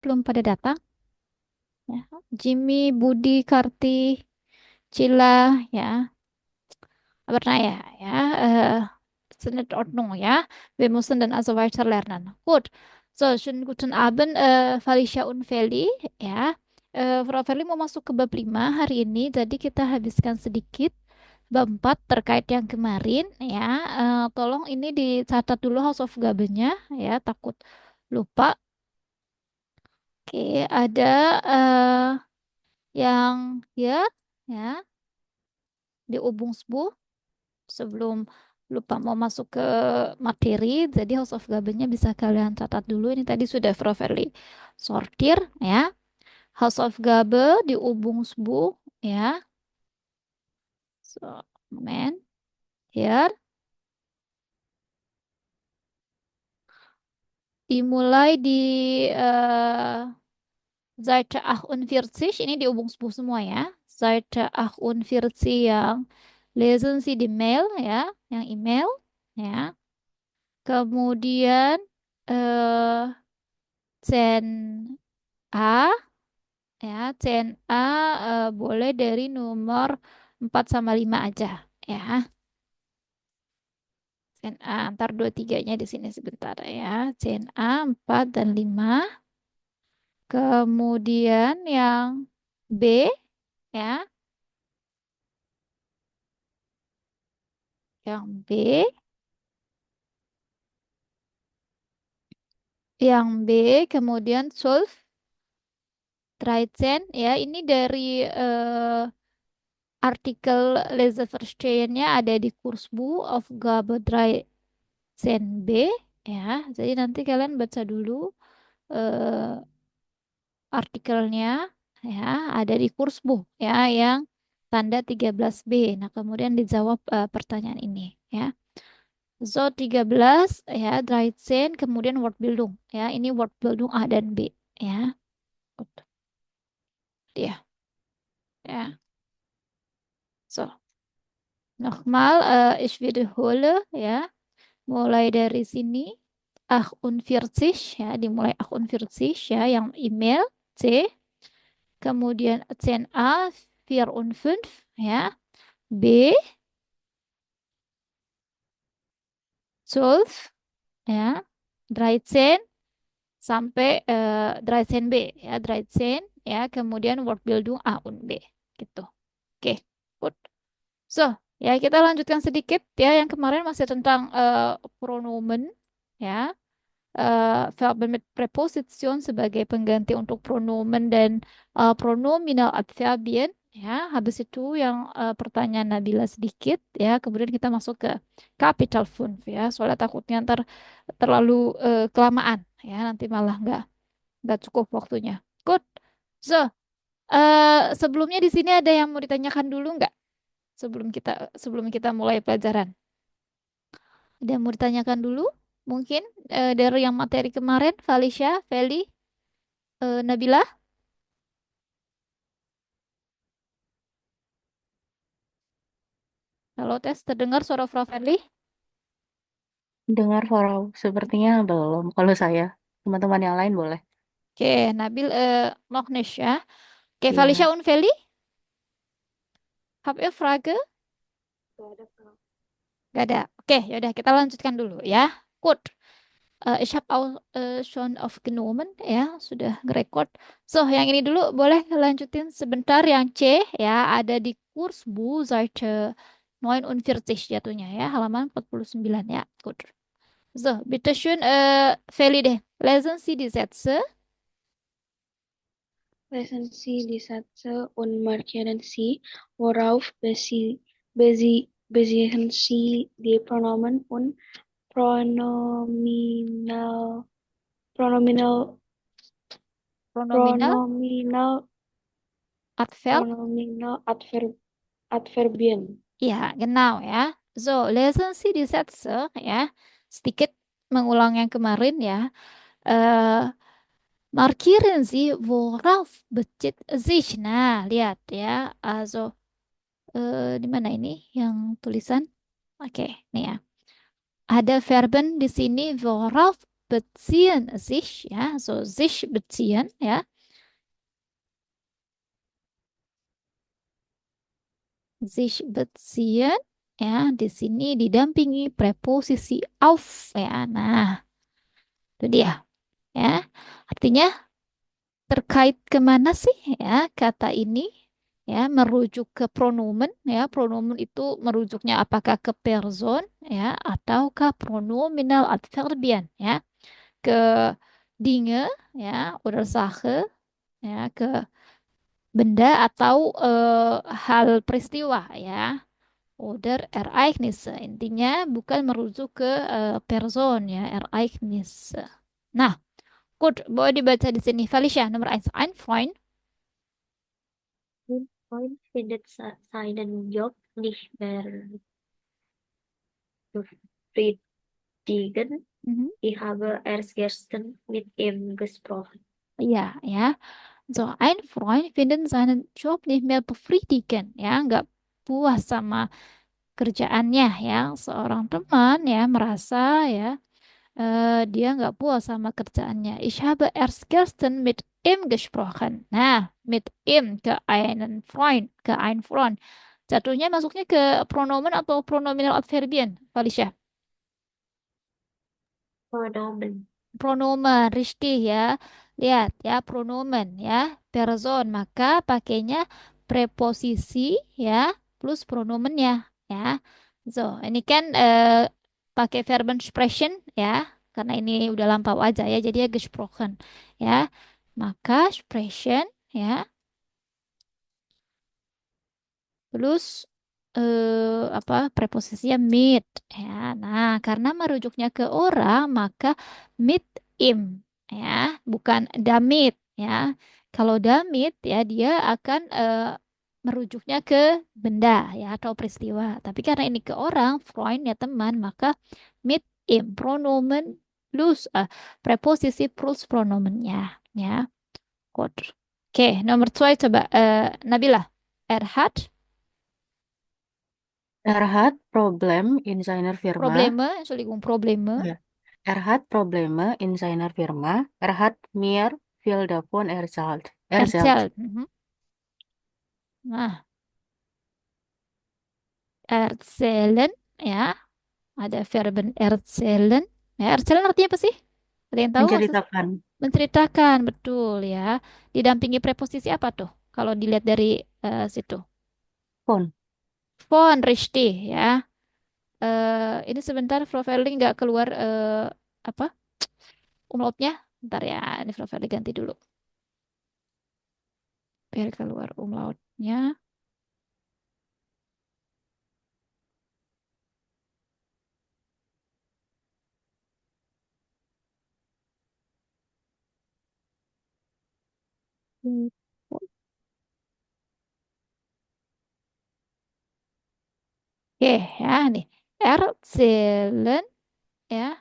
belum pada datang. Ya. Jimmy, Budi, Karti, Cila, ya. Bernaya, ya. Sind in Ordnung, ja. Wir müssen dann also weiter lernen. Gut. So, schönen guten Abend, Felicia und Feli, ya. Frau Feli mau masuk ke bab 5 hari ini, jadi kita habiskan sedikit bab 4 terkait yang kemarin, ya. Tolong ini dicatat dulu House of Gabe-nya, ya, takut lupa. Oke, ada yang ya, di Ubungsbu sebelum lupa mau masuk ke materi, jadi House of Gaben-nya bisa kalian catat dulu. Ini tadi sudah properly sortir, ya. House of Gabe di Ubungsbu, ya. So, moment here. Dimulai di Seite 48, ini di Ubungsbu semua ya. Seite 48 yang lesen Sie di mail ya, yang email ya. Kemudian eh Cen A ya, CNA boleh dari nomor 4 sama 5 aja ya. CNA antar 2 3-nya di sini sebentar ya. CNA 4 dan 5. Kemudian yang B ya, yang B, kemudian solve 13 ya, ini dari artikel Leseverstehen-nya ada di Kursbuch auf Gabe 13 B ya. Jadi nanti kalian baca dulu eh, artikelnya ya, ada di Kursbuch ya yang tanda 13B. Nah, kemudian dijawab pertanyaan ini ya. So 13 ya, 13 kemudian Wortbildung ya. Ini Wortbildung A dan B ya. Gut. Ya. Ya. So, nochmal ich wiederhole ya. Mulai dari sini 48 ya, dimulai 48 ya yang email C, kemudian CNA 4 und 5 ya, B 12 ya, 13 sampai 13 B ya, 13 ya, kemudian Wortbildung A und B gitu. Oke, good. So, ya kita lanjutkan sedikit ya, yang kemarin masih tentang pronomen ya. Verben mit Präposition sebagai pengganti untuk pronomen dan pronominal adverbien ya. Habis itu yang pertanyaan Nabila sedikit ya. Kemudian kita masuk ke capital 5 ya. Soalnya takutnya ntar terlalu kelamaan ya. Nanti malah nggak cukup waktunya. Good. So, sebelumnya di sini ada yang mau ditanyakan dulu nggak? Sebelum kita mulai pelajaran. Ada yang mau ditanyakan dulu? Mungkin dari yang materi kemarin, Felicia, Feli, Nabila, halo tes, terdengar suara Frau Feli? Dengar Farau, sepertinya belum. Kalau saya, teman-teman yang lain boleh. Oke, Nabil, noch nicht ya. Oke, Felicia Iya. und Feli, habt ihr Frage? Gak ada, Kak. Gak ada. Oke, yaudah kita lanjutkan dulu ya. Gut. Ich habe auch schon aufgenommen ya, sudah ngerekord. So, yang ini dulu boleh lanjutin sebentar yang C ya, ada di Kursbuch Seite 49 jatuhnya ya, halaman 49 ya. Gut. So, bitteschön, Feli deh. Lesen Sie die Sätze. Lesen Sie die Sätze und markieren Sie, worauf basieren Sie die Pronomen und Pronominal, Pronominal, Pronominal, Pronominal, Adverb. Pronominal Adverbien. Ya, genau ya. So, lesen Sie die Sätze ya. Sedikit mengulang yang kemarin ya. Eh, markieren Sie, worauf bezieht sich. Nah, lihat ya. Also, di mana ini yang tulisan? Oke, nih ya. Ada verben di sini worauf beziehen sich, ya, so sich beziehen, ya, sich beziehen, ya, di sini didampingi preposisi auf, ya. Nah, itu dia, ya. Artinya terkait kemana sih, ya, kata ini, ya, merujuk ke pronomen, ya. Pronomen itu merujuknya apakah ke person, ya, atau pronominal adverbian, ya, ke Dinge, ya, oder Sache, ya, ke benda atau hal peristiwa, ya, oder Ereignisse. Intinya bukan merujuk ke person, ya, Ereignisse. Nah, gut, boleh dibaca di sini. Felicia, nomor 1. Ein Freund. Mein Freund findet seinen Job nicht mehr befriedigend. Mhm. Ich habe erst gestern mit ihm gesprochen. Ja, ya. So, ein Freund findet seinen Job nicht mehr befriedigend, ya, nggak puas sama kerjaannya, ya. Seorang teman, ya, merasa, ya, dia nggak puas sama kerjaannya. Ich habe erst gestern mit ihm gesprochen. Nah, mit ihm ke einen Freund, ke ein Freund. Jatuhnya masuknya ke pronomen atau pronominal adverbian, Felicia? Pronomen. Pronomen, Rizky, ya. Lihat ya, pronomen ya, person, maka pakainya preposisi, ya, plus pronomennya, ya. So, ini kan pakai verben sprechen, ya, karena ini udah lampau aja, ya, jadi ya gesprochen, ya. Maka sprechen, ya, plus apa, preposisinya mit, ya. Nah, karena merujuknya ke orang, maka mit im, ya, bukan damit, ya. Kalau damit, ya, dia akan merujuknya ke benda, ya, atau peristiwa. Tapi karena ini ke orang, Freund, ya, teman, maka mit im, pronomen plus preposisi plus pronomennya, ya. Gut. Oke, nomor 2 coba Nabila. Er hat Er hat Problem in seiner Firma. Probleme, Entschuldigung, Probleme Ja. Er hat Probleme in seiner Firma. Er hat mir viel davon erzählt. Erzählt. erzählt. Mhm. Nah, erzählen, ya, ada verben erzählen. Ya, erzählen artinya apa sih? Ada yang tahu? Menceritakan. Menceritakan, betul, ya. Didampingi preposisi apa tuh? Kalau dilihat dari situ. Von. Von, richtig, ya. Ini sebentar, Froverli nggak keluar apa umlautnya. Bentar ya, ini Froverli ganti dulu. Biar keluar umlautnya. Hmm. Oke, ya, nih. Erzählen, ya.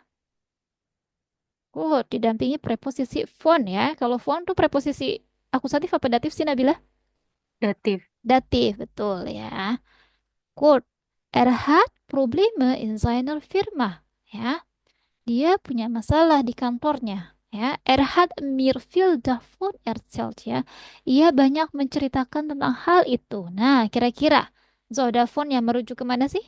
Oh, didampingi preposisi von, ya. Kalau von tuh preposisi akusatif apa datif sih, Nabila? Dativ. Datif, betul, ya. Gut. Er hat Probleme in seiner Firma. Ya, dia punya masalah di kantornya. Ya, er hat mir viel davon erzählt, ya. Ia banyak menceritakan tentang hal itu. Nah, kira-kira so davon yang merujuk kemana sih?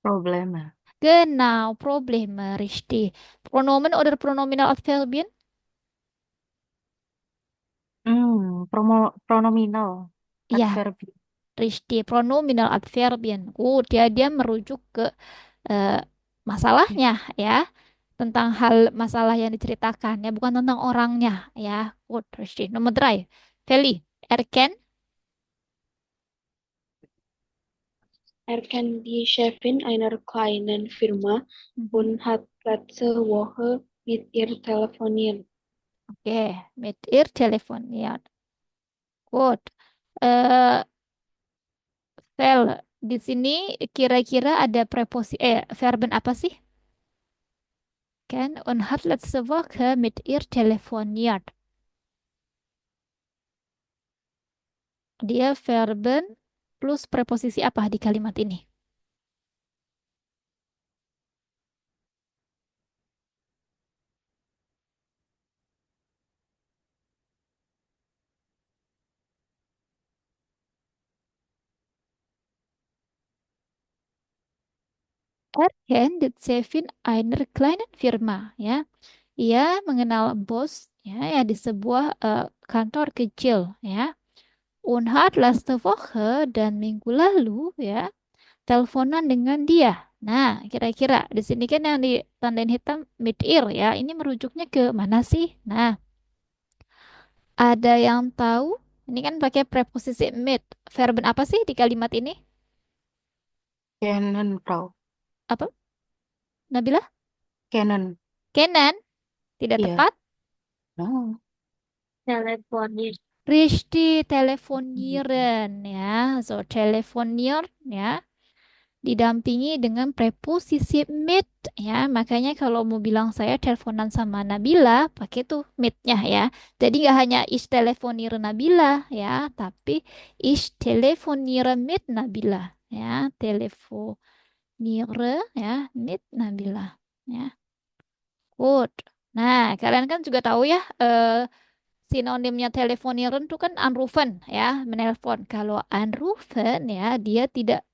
Probleme. Genau, Probleme, richtig. Pronomen oder pronominal adverbian? Pronominal. Iya, Adverbi. richtig. Pronominal adverbian. Dia merujuk ke eh, masalahnya, ya, tentang hal masalah yang diceritakan, ya, bukan tentang orangnya, ya. Richtig. Nomor 3. Feli, erken. Er kennt die Chefin einer kleinen Firma Mhm. und hat letzte Woche mit ihr telefoniert. Oke, mit ihr telefoniert. Gut. Eh, Fel, di sini kira-kira ada verben apa sih? Kan, und hat letzte Woche mit ihr telefoniert. Dia verben plus preposisi apa di kalimat ini? Er kennt Sevin einer kleinen Firma, ya. Ia mengenal bos, ya, di sebuah kantor kecil, ya. Und hat letzte Woche dan minggu lalu, ya, teleponan dengan dia. Nah, kira-kira di sini kan yang ditandain hitam mid ear, ya. Ini merujuknya ke mana sih? Nah, ada yang tahu? Ini kan pakai preposisi mid. Verben apa sih di kalimat ini? Kennen, Frau. Apa? Nabila? Kennen. Kenan? Tidak Iya. tepat. Oh. Teleponir. Richtig telefonieren, ya. So, telefonier, ya. Didampingi dengan preposisi mit, ya. Makanya kalau mau bilang saya teleponan sama Nabila pakai tuh mitnya, ya. Jadi nggak hanya ich telefoniere Nabila, ya, tapi ich telefoniere mit Nabila, ya. Telefoniere, ya, mit Nabila, ya. Good. Nah, kalian kan juga tahu ya, sinonimnya telefonieren itu kan anrufen, ya, menelpon. Kalau anrufen, ya, dia tidak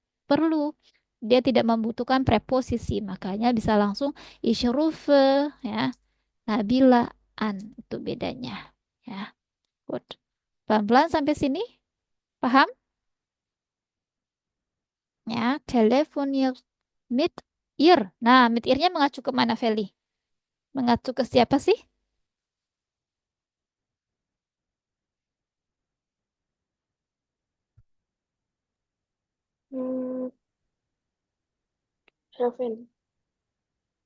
membutuhkan preposisi, makanya bisa langsung ich rufe, ya, Nabila an, itu bedanya, ya. Good. Pelan-pelan sampai sini, paham? Ya, telefonier mit ihr. Nah, mit ihr-nya mengacu ke mana, Feli? Mengacu ke siapa sih? Hmm, Shevin.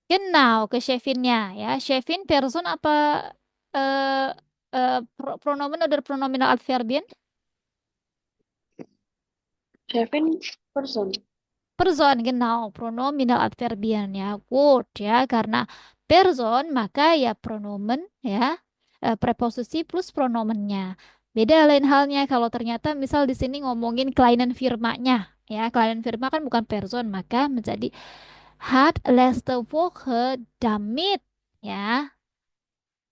Genau, ke Chevinnya, ya. Chevin person apa eh pronomen oder pronominal adverbien? Shevin person. Person, genau, pronominal adverbien, ya. Good, ya, karena person maka ya pronomen, ya, preposisi plus pronomennya. Beda lain halnya kalau ternyata misal di sini ngomongin kelainan firmanya, ya. Kelainan firma kan bukan person, maka menjadi hat letzte Woche damit, ya.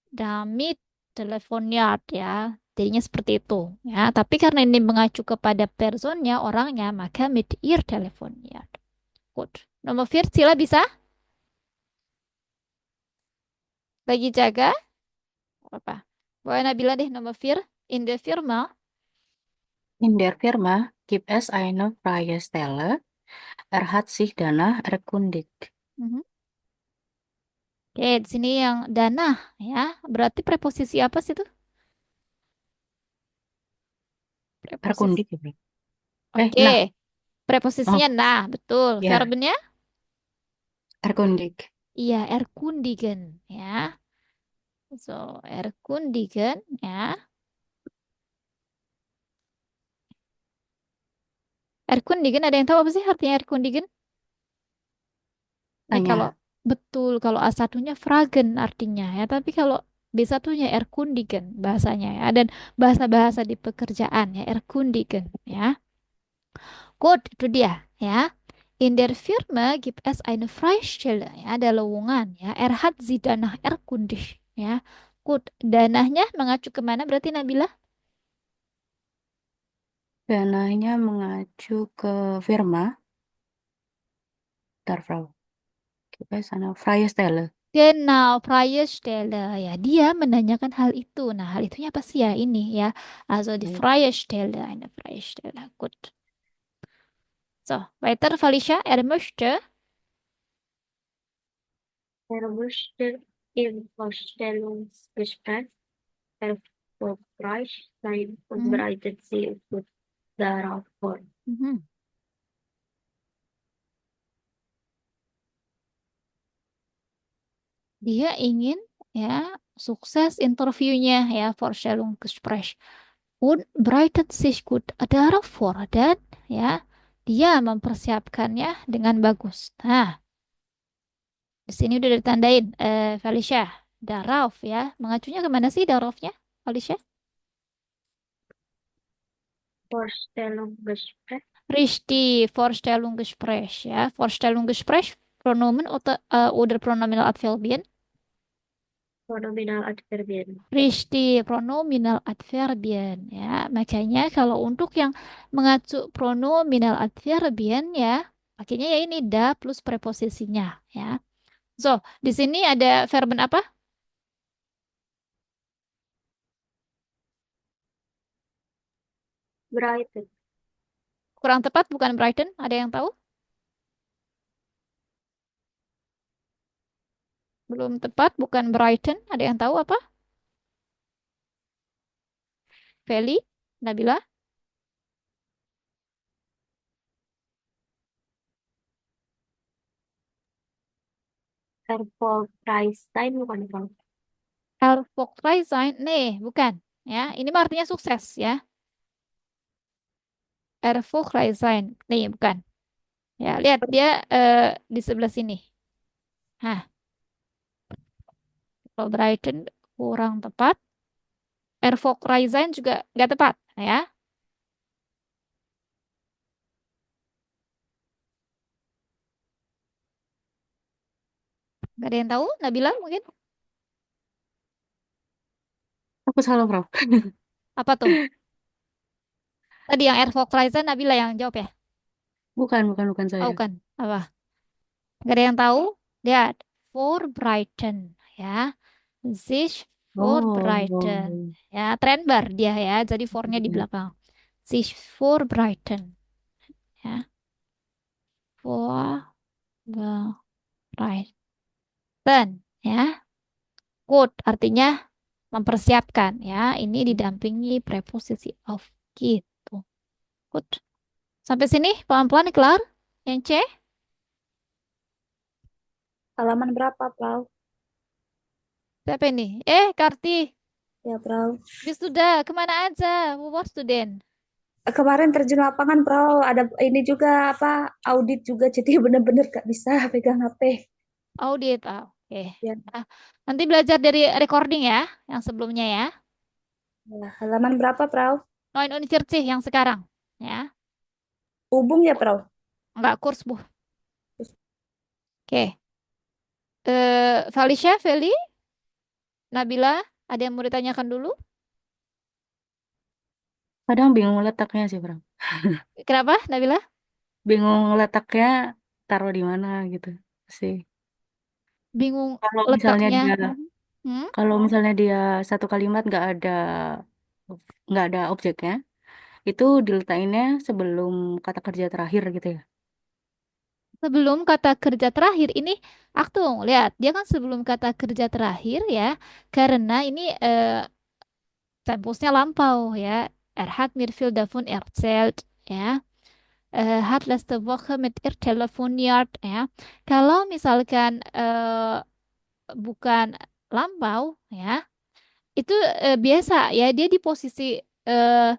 Damit telefoniat, ya. Jadinya seperti itu, ya. Tapi karena ini mengacu kepada personnya, orangnya, maka mit ihr telefoniat. Good. Nomor 4 sila bisa bagi jaga apa? Boleh Nabila deh nomor 4. In the Firma. In der Firma gibt es eine freie Stelle. Hat sich danach erkundigt. Mhm. Oke, di sini yang dana, ya. Berarti preposisi apa sih itu? Preposisi. Erkundigt ya, Bro? Oke. Nah. Oh, Preposisinya nah, betul. ya. Verbennya? Erkundigt. Iya, erkundigen, ya. So, erkundigen, ya. Erkundigen, ada yang tahu apa sih artinya erkundigen? Nih kalau Tanya. betul, kalau a satunya fragen artinya, ya, tapi kalau b satunya erkundigen bahasanya, ya, dan bahasa-bahasa di pekerjaan, ya, erkundigen, ya. Good, itu dia, ya. In der Firma gibt es eine Freistelle, ya, ada lowongan, ya. Hat sie danach erkundigt, ya. Good, danahnya mengacu kemana berarti Nabila? Dananya mengacu ke firma. Bentar, Frau. Kita sana freie Stelle. Genau, Freie Stelle, ya. Dia menanyakan hal itu. Nah, hal itunya apa sih ya ini, ya? Also die Freie Stelle, eine Freie Stelle. Gut. So, weiter, Felicia. Er möchte. Er möchte im Vorstellungsgespräch erfolgreich sein und Mhm. bereitet sich gut darauf vor. Mhm. Dia ingin, ya, sukses interviewnya, ya, Vorstellungsgespräch. Und bereitet sich gut darauf vor. Dan, ya, dia mempersiapkannya dengan bagus. Nah, di sini udah ditandain, Felicia. Darauf, ya. Mengacunya kemana sih daraufnya, Felicia? Vorstellungsgespräch, Richtig, Vorstellungsgespräch, ya. Vorstellungsgespräch, Pronomen oder Pronominal Adverbien. Pronominal Adverbien. Richtig, Pronominal Adverbien, ya. Makanya kalau untuk yang mengacu Pronominal Adverbien, ya, Pakainya ya ini da plus preposisinya ya. So, di sini ada verben apa? Brighten. Kurang tepat bukan brighten, ada yang tahu? Belum tepat bukan brighten, ada yang tahu apa? Feli, Nabila? Erfolgreich bukan Bang? Erfolgreich nih, bukan. Ya, ini mah artinya sukses ya. Erfolgreich nih, bukan. Ya, lihat dia di sebelah sini. Hah, kalau Brighton kurang tepat. Erfolgreich juga nggak tepat, ya. Nggak ada yang tahu? Nabila mungkin? Aku salah, Prof. Apa tuh? Tadi yang Erfolgreich Nabila yang jawab ya? Bukan Oh, saya. bukan. Apa? Nggak ada yang tahu? Lihat. For Brighton, ya. Sich for Brighton. Oh, Ya, trendbar dia ya. Jadi for-nya di iya. belakang. Sich for Brighton. Ya. For Brighton. Ya. Good artinya mempersiapkan ya. Ini didampingi preposisi of gitu. Good. Sampai sini pelan-pelan kelar. Yang C, Halaman berapa, Plau? siapa ini? Karti. Ya, Plau. Bis sudah, kemana aja? What student? Kemarin terjun lapangan, Plau. Ada ini juga apa audit juga, jadi bener-bener gak bisa pegang HP. Audit. Oke. Ya, Ah, nanti belajar dari recording ya, yang sebelumnya ya. ya. Halaman berapa, Plau? Noin University yang sekarang. Ya. Hubung ya, Plau. Enggak kurs, Bu. Oke. Felicia, Feli, Nabila, ada yang mau ditanyakan dulu? Kadang bingung letaknya sih, Prof. Kenapa, Nabila? Bingung letaknya taruh di mana gitu sih. Bingung Kalau misalnya letaknya. dia Hmm? Kalau misalnya dia satu kalimat nggak ada objeknya, itu diletakinnya sebelum kata kerja terakhir gitu ya. Sebelum kata kerja terakhir ini aktung lihat dia kan sebelum kata kerja terakhir ya karena ini tempusnya lampau ya. Hat mir viel davon erzählt ya. Hat letzte Woche mit ihr telefoniert ya. Kalau misalkan bukan lampau ya itu biasa ya dia di posisi eh,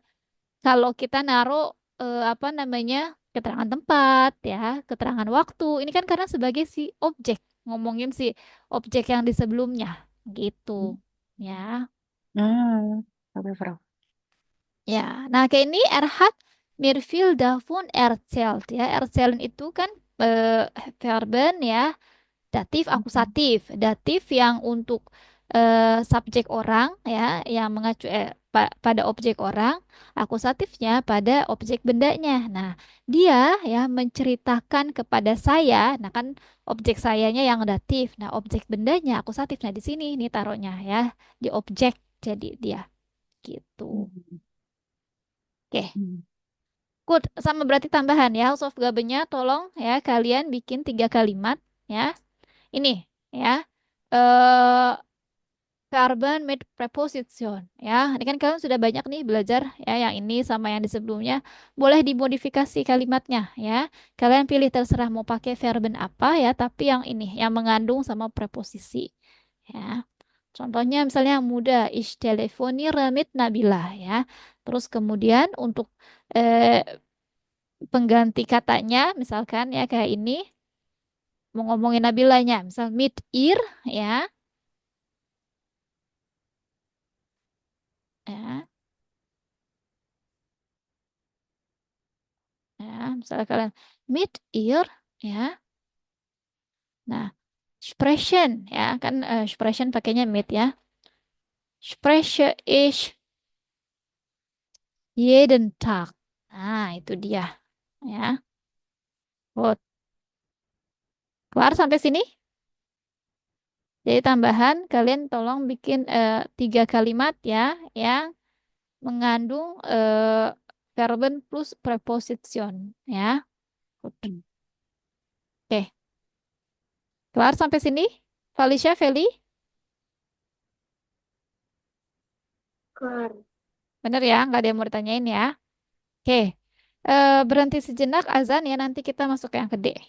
kalau kita naruh apa namanya keterangan tempat ya, keterangan waktu, ini kan karena sebagai si objek ngomongin si objek yang di sebelumnya gitu ya. Hmm, oke, Prof. Ya, nah kayak ini Erhat Mirfil davon erzählt ya. Erzählen itu kan verben ya. Datif akusatif. Datif yang untuk subjek orang ya, yang mengacu pada objek orang, akusatifnya pada objek bendanya. Nah, dia ya menceritakan kepada saya, nah kan objek sayanya yang datif. Nah, objek bendanya akusatif. Nah, di sini nih taruhnya ya, di objek jadi dia gitu. Hmm. Oke. Hmm. Good, sama berarti tambahan ya. House of Gabennya tolong ya kalian bikin 3 kalimat ya. Ini ya. Eh Carbon made preposition ya. Ini kan kalian sudah banyak nih belajar ya yang ini sama yang di sebelumnya. Boleh dimodifikasi kalimatnya ya. Kalian pilih terserah mau pakai verben apa ya, tapi yang ini yang mengandung sama preposisi ya. Contohnya misalnya yang muda, ich telefoniere mit Nabila ya. Terus kemudian untuk eh, pengganti katanya misalkan ya kayak ini mau ngomongin Nabilanya, misal mit ihr ya. Ya, ya, misalnya kalian mit ihr ya. Nah, sprechen ya kan sprechen pakainya mit ya. Spreche ich jeden Tag. Nah, itu dia ya. Good. Kelar sampai sini? Jadi tambahan kalian tolong bikin 3 kalimat ya yang mengandung verben plus preposition ya. Good. Hmm. Oke, kelar sampai sini? Felicia, Feli, Kelar. bener ya? Nggak ada yang mau ditanyain ya? Oke, berhenti sejenak azan ya. Nanti kita masuk ke yang gede.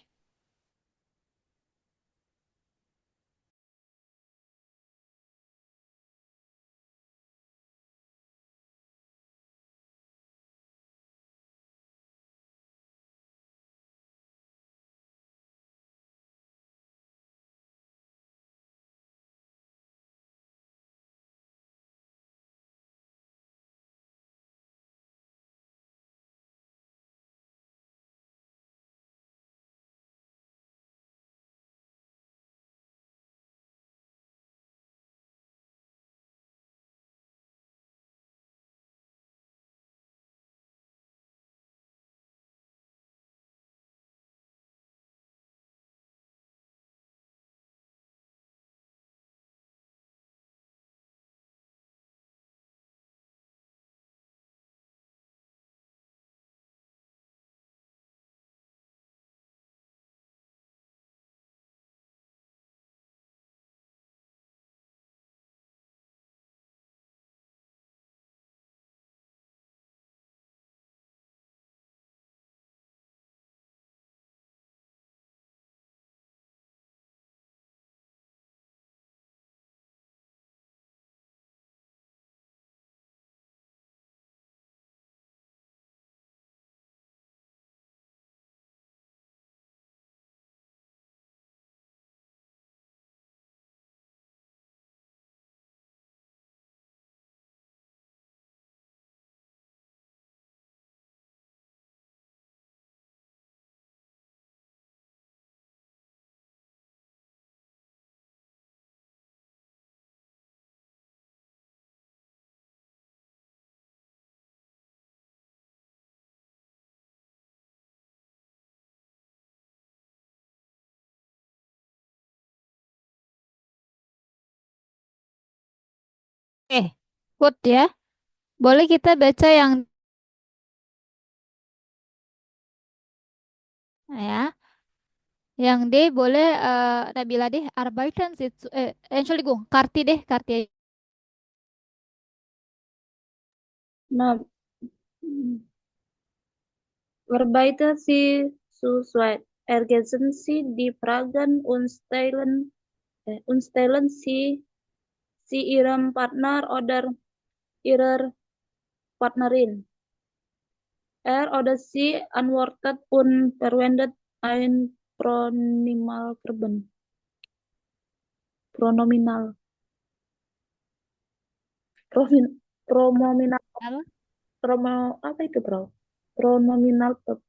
Oke, good ya. Boleh kita baca yang ya. Yang D boleh Nabila deh. Arbeiten Sie Entschuldigung, Karti deh, Karti. Nah, Arbeiten Sie zurzeit? Ergänzen Sie die Fragen und stellen Sie Ihrem Partner oder Ihrer Partnerin. Er oder sie antwortet und verwendet ein Pronominalverben. Pronominal. Pronominal. Halo? Apa itu, bro? Pronominal verb.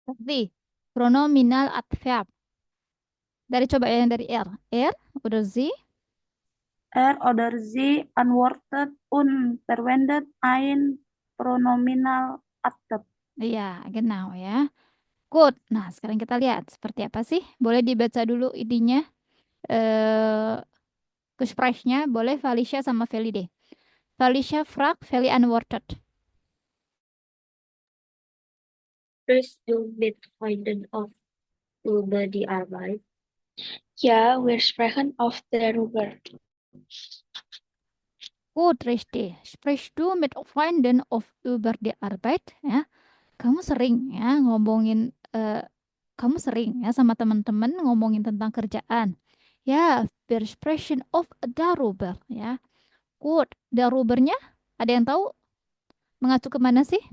Karti. Pronominal adverb. Dari coba yang dari R. R, udah Z. Er oder sie antwortet und verwendet ein Pronominaladverb. Iya, genau ya. Good. Nah, sekarang kita lihat seperti apa sih. Boleh dibaca dulu idenya. Eh, Gesprächnya. Boleh Felicia sama Feli deh. Felicia fragt, Feli antwortet. Sprichst du mit Freunden oft über die Arbeit? Ja, wir sprechen oft darüber. Gut, richtig. Sprichst du mit Freunden oft über die Arbeit? Ya, kamu sering ya ngomongin, kamu sering ya sama teman-teman ngomongin tentang kerjaan. Ya, wir sprechen oft darüber. Ya, gut. Darübernya, ada yang tahu mengacu kemana sih?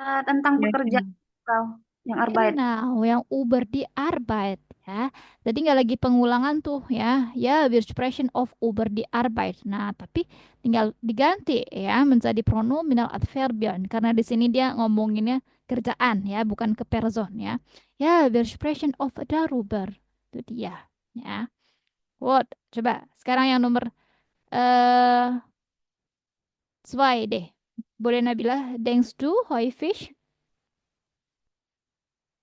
Tentang Ya, pekerjaan, bro. Yang Arbeit. Genau, yang über die Arbeit ya. Jadi nggak lagi pengulangan tuh ya. Ya, wir sprechen of über die Arbeit. Nah, tapi tinggal diganti ya menjadi pronominal adverbial karena di sini dia ngomonginnya kerjaan ya, bukan ke person ya. Ya, wir sprechen of darüber. Itu dia ya. What? Coba sekarang yang nomor eh 2 deh. Boleh Nabila, denkst du häufig?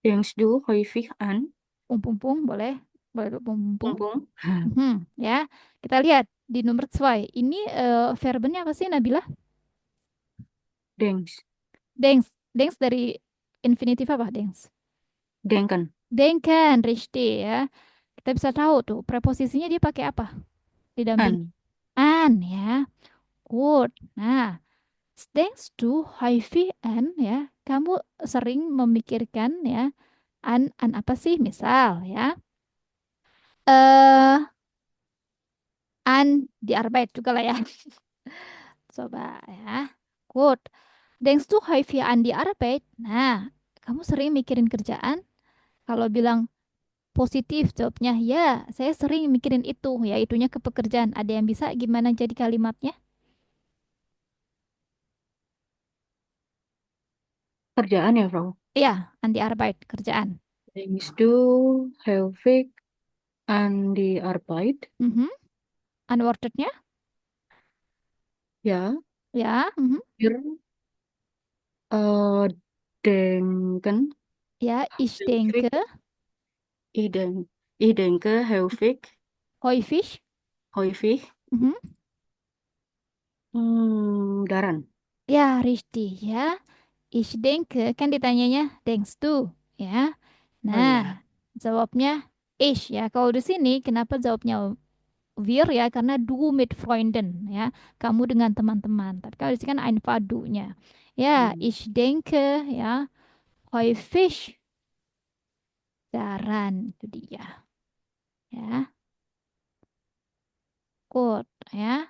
Denkst du häufig an? Pung, boleh. Boleh dulu, pung. Pung. Ya, kita lihat di nomor 2. Ini verbnya apa sih Nabila? Denkst. Denkst. Denkst dari infinitif apa? Denkst. Denken. Denken, richtig ya. Kita bisa tahu tuh preposisinya dia pakai apa? Didampingi An. an ya. Good. Nah, denkst du häufig an ya. Kamu sering memikirkan ya an apa sih? Misal ya. Eh an di Arbeit juga lah ya. Coba ya. Good. Denkst du häufig an die Arbeit? Nah, kamu sering mikirin kerjaan? Kalau bilang positif jawabnya ya, saya sering mikirin itu. Ya, itunya ke pekerjaan. Ada yang bisa gimana jadi kalimatnya? Kerjaan ya, Frau? Iya, an die Arbeit, kerjaan. Denkst du häufig an die Arbeit? Mhm. Unwordednya? Ja, Ya. Mhm. wir denken Ya, ich denke häufig, ich denke häufig. häufig Mhm. daran. Ya, richtig ya. Ich denke, kan ditanyanya denkst du, ya. Oh ya. Nah, jawabnya ich ya. Kalau di sini kenapa jawabnya wir ya? Karena du mit Freunden ya. Kamu dengan teman-teman. Tapi kalau di sini kan einfach du-nya. Ya, ich denke ya häufig daran itu dia. Ya, good ya.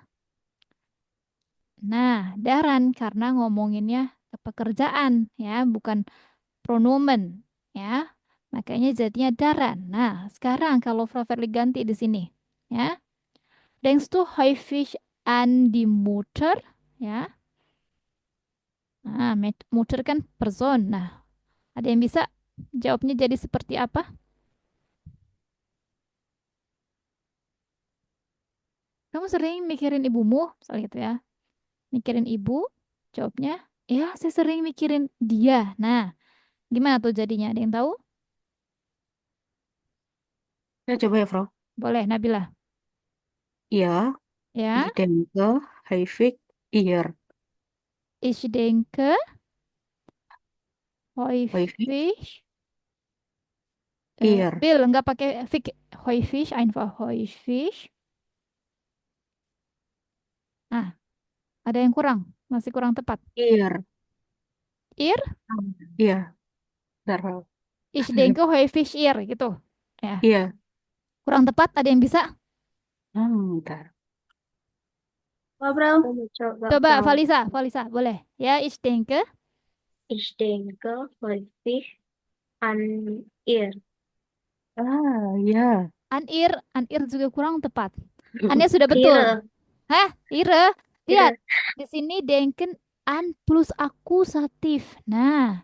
Nah, daran karena ngomonginnya ke pekerjaan ya, bukan pronomen ya. Makanya jadinya daran. Nah, sekarang kalau verb ganti di sini ya. Denkst du häufig an die Mutter? Ya. Nah, Mutter kan person. Nah, ada yang bisa jawabnya jadi seperti apa? Kamu sering mikirin ibumu, misalnya gitu ya. Mikirin ibu, jawabnya, ya saya sering mikirin dia. Nah, gimana tuh jadinya? Ada yang tahu? Ya coba ya, Frau. Boleh, Nabila. Ja, Ya, ich denke häufig ihr. ich denke Häufig häufig. ihr. Bill, nggak pakai häufig, einfach häufig. Nah, ada yang kurang, masih kurang tepat. Ihr. Ir, Iya, bentar, Frau. ich denke häufig ir, gitu. Ya, Iya. kurang tepat, ada yang bisa? Bentar. Wah, bro. Kamu coba Coba, tahu. Valisa, boleh. Ya, ich denke. Ich denke häufig an ihr. Iya. An ir juga kurang tepat. Annya sudah betul. Ihre. Hah, ire. Lihat, Ihre. di sini denken an plus akusatif. Nah,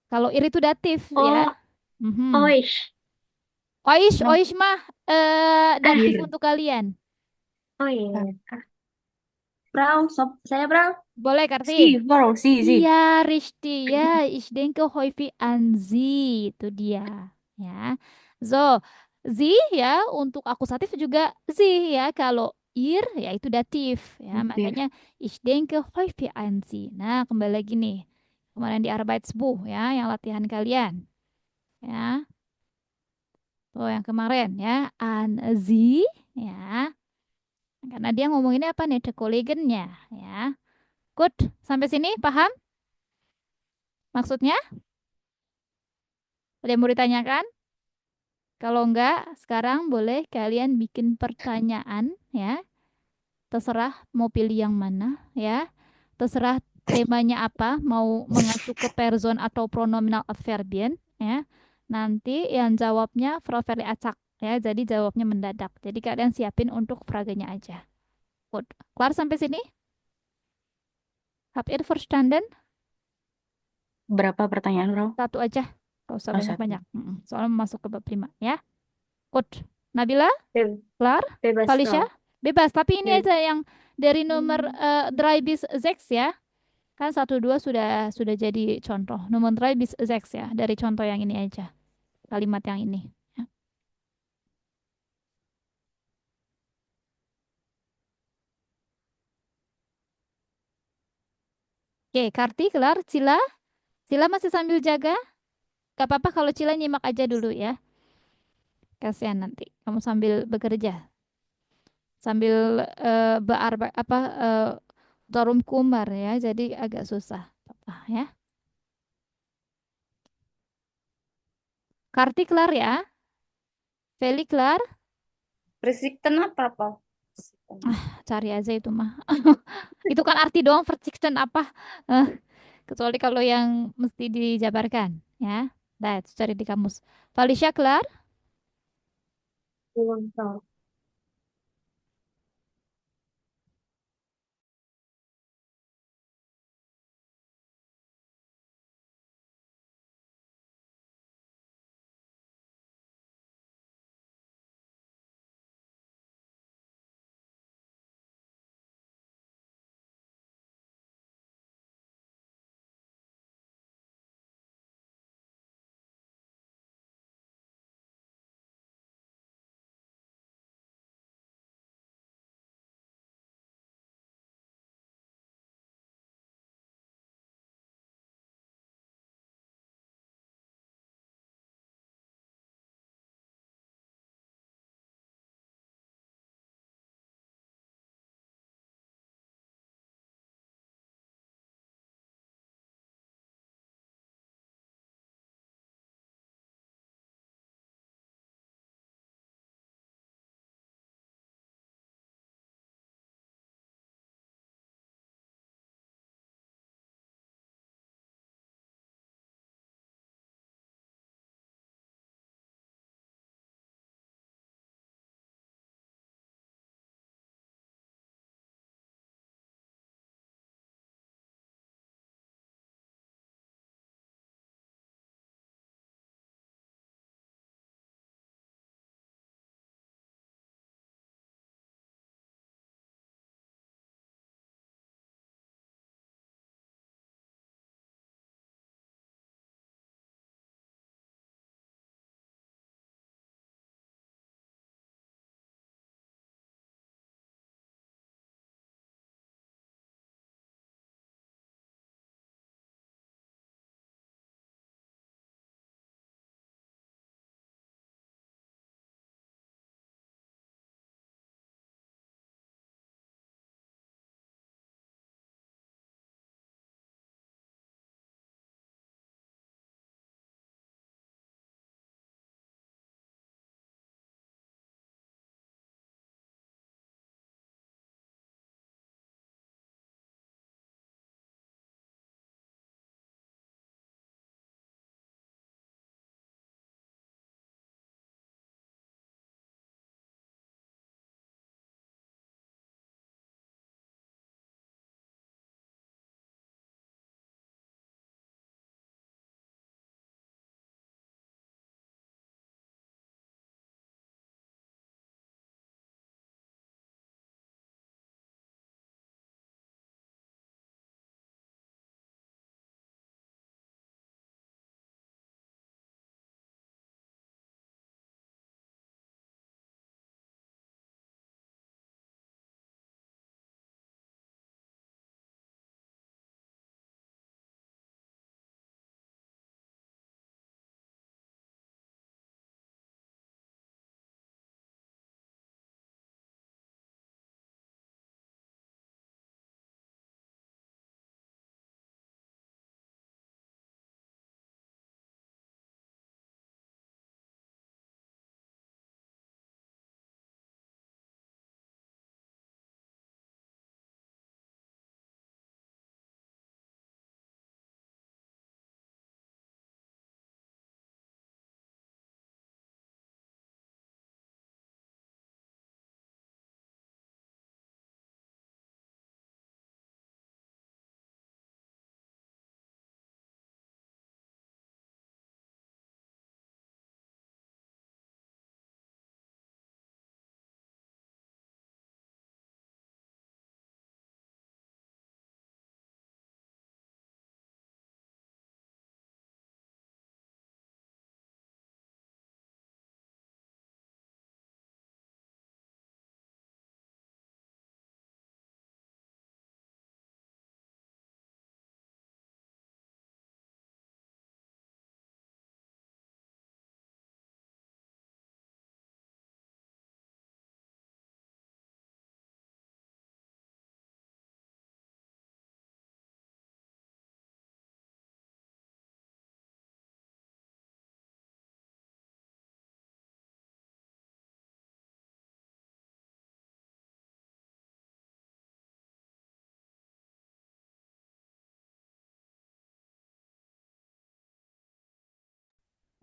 kalau ir itu datif ya. Oh, Mhm. euch. Oish, Nah, oish mah datif Ihr. untuk kalian. Oh Ah, iya. bro, saya bro. Boleh, Karti? Sie, Frau, sie. Iya, Rishti. Ya, ich denke häufig an sie. Itu dia. Ya. So, sie ya untuk akusatif juga sie ya. Kalau ir ya itu datif ya. Aktif. Makanya ich denke häufig an sie. Nah, kembali lagi nih. Kemarin di Arbeitsbuch ya, yang latihan kalian. Ya. Tuh yang kemarin ya, an sie ya. Karena dia ngomonginnya apa nih? The Kollegennya ya. Good. Sampai sini paham maksudnya? Ada yang mau ditanyakan? Kalau enggak, sekarang boleh kalian bikin pertanyaan ya. Terserah mau pilih yang mana ya. Terserah temanya apa, mau mengacu ke person atau pronominal adverbial ya. Nanti yang jawabnya Froverli acak ya. Jadi jawabnya mendadak. Jadi kalian siapin untuk fraganya aja. Good. Kelar sampai sini? Habt ihr verstanden? Berapa pertanyaan, Bro? Satu aja. Gak usah Oh, satu. banyak-banyak. Soalnya masuk ke bab 5 ya. Good. Nabila, Be- kelar? Bebas Felicia, kau. bebas. Tapi ini Be- aja yang dari nomor drei bis 6 ya. Kan 1 2 sudah jadi contoh. Nomor drei bis 6 ya. Dari contoh yang ini aja. Kalimat yang ini. Ya. Oke, Karti kelar. Cila, Cila masih sambil jaga? Gak apa-apa kalau Cila nyimak aja dulu ya. Kasihan nanti. Kamu sambil bekerja. Sambil apa Tarum Kumar ya, jadi agak susah. Apa ya? Karti kelar ya? Feli kelar? Restricted apa, Pak? Cari aja itu mah. Itu kan arti doang Verzichten apa? Eh, kecuali kalau yang mesti dijabarkan ya. Nah, itu cari di kamus. Felicia kelar? Belum kau.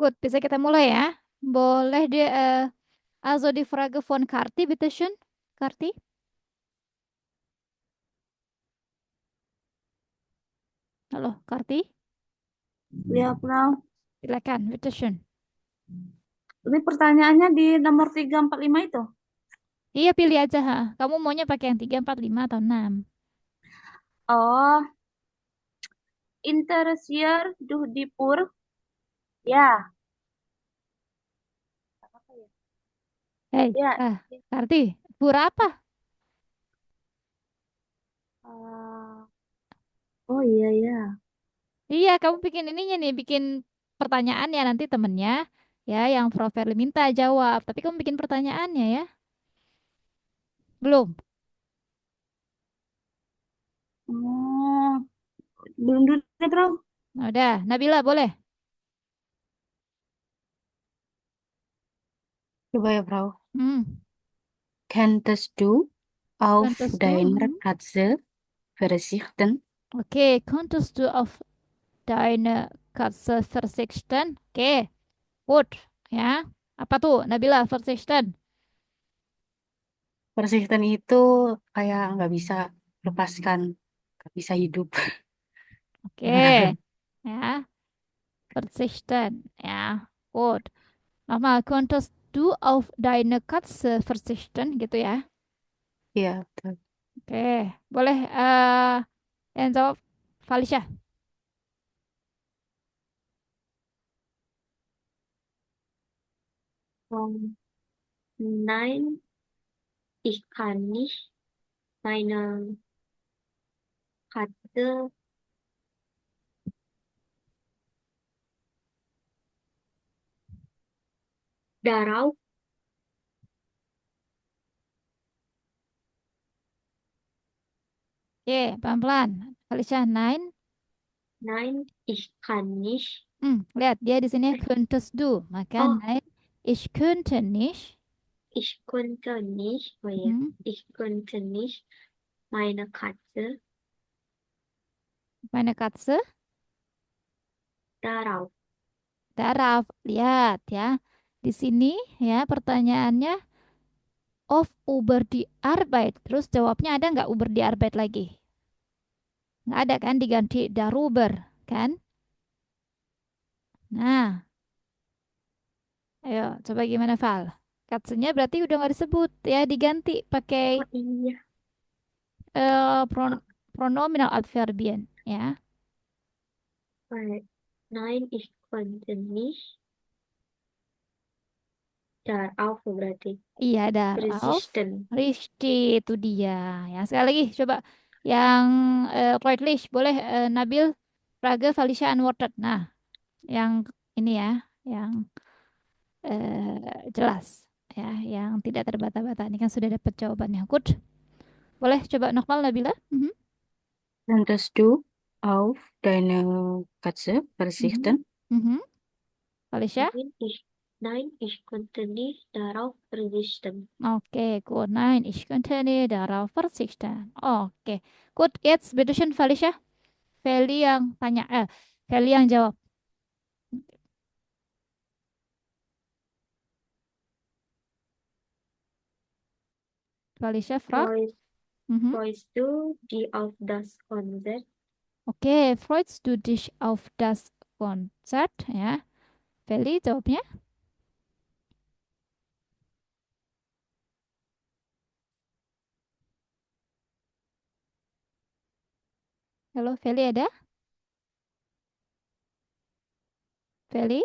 Good, bisa kita mulai ya. Boleh deh, also die Frage von Karti, bitte schön. Karti, halo Karti, Ya, Bro. silakan, bitte schön. Ini pertanyaannya di nomor 345 itu. Iya, pilih aja, ha. Kamu maunya pakai yang 3, 4, 5 atau 6? Oh, interessier durch die Pur. Ya, apa ya? Hei, Ya. Karti, pura apa? eh, oh iya ya. Iya, kamu bikin ininya nih, bikin pertanyaan ya nanti temennya, ya, yang Prof. Verly minta jawab. Tapi kamu bikin pertanyaannya ya. Belum? Oh, belum dulu deh, Bro. Nah, udah, Nabila boleh. Coba ya, Bro. Hmm, Könntest du auf kontes du. deiner Katze verzichten? Oke, kontes du auf deine Katze verzichten? Oke, good. Ya, apa tuh, Nabila verzichten? Verzichten itu kayak nggak bisa lepaskan, nggak bisa hidup. Gimana, Oke, Bro? ya, verzichten. Ya, good. Nochmal, kontes du auf deine Katze verzichten? Gitu ya. Iya, betul. Oke, boleh yang jawab Falisha. Nein, ich kann nicht meine Katze darauf. Oke, pelan-pelan. Falisha, nine. Nein, ich kann nicht. Lihat dia di sini Eh, könntest du, maka oh, nein, ich könnte nicht. ich könnte nicht. Oh ja, Mhm. ich könnte nicht meine Katze Meine Katze darauf. darf. Lihat ya. Di sini ya pertanyaannya of Uber di Arbeit. Terus jawabnya ada nggak Uber di Arbeit lagi? Nggak ada kan, diganti darüber kan? Nah, ayo coba gimana Val? Katsenya berarti udah nggak disebut ya, diganti pakai Oh iya. pronominal adverbien ya. Nein, ich könnte nicht darauf berarti. Iya, darauf. Resisten. Richtig, itu dia. Ya, sekali lagi coba yang Freundlich boleh Nabil, Frage, Felicia, Unworded. Nah, yang ini ya, yang jelas ya, yang tidak terbata-bata. Ini kan sudah dapat jawabannya. Good. Boleh coba nochmal Nabila? Mhm, Könntest du auf deine Katze mhm, verzichten? mhm. Felicia? Nein, ich konnte nicht darauf resisten. Oke, gut. Nein, ich könnte nicht darauf verzichten. Oke. Gut, jetzt bitteschön Felicia. Feli yang tanya, Feli yang jawab. Felicia fragt. Freust, Mhm. freust du dich auf das Konzert? Oke, freust du dich auf das Konzert? Ya, Feli jawabnya. Halo, Feli ada? Feli?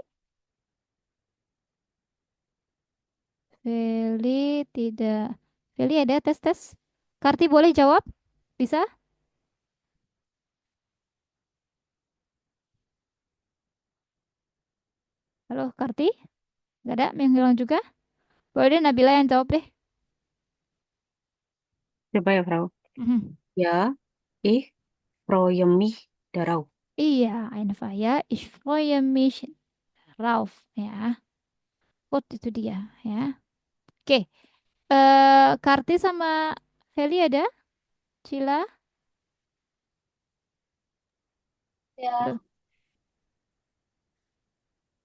Feli tidak. Feli ada tes-tes? Karti boleh jawab? Bisa? Halo, Karti? Gak ada yang hilang juga? Boleh deh Nabila yang jawab deh. Coba ya, Frau. Mhm. Ja, ich freue mich darauf. Iya, einfach ya. Ich freue mich drauf. Ya, gut itu dia. Ya, oke. Karti sama Feli ada? Cila? Ya. Aduh.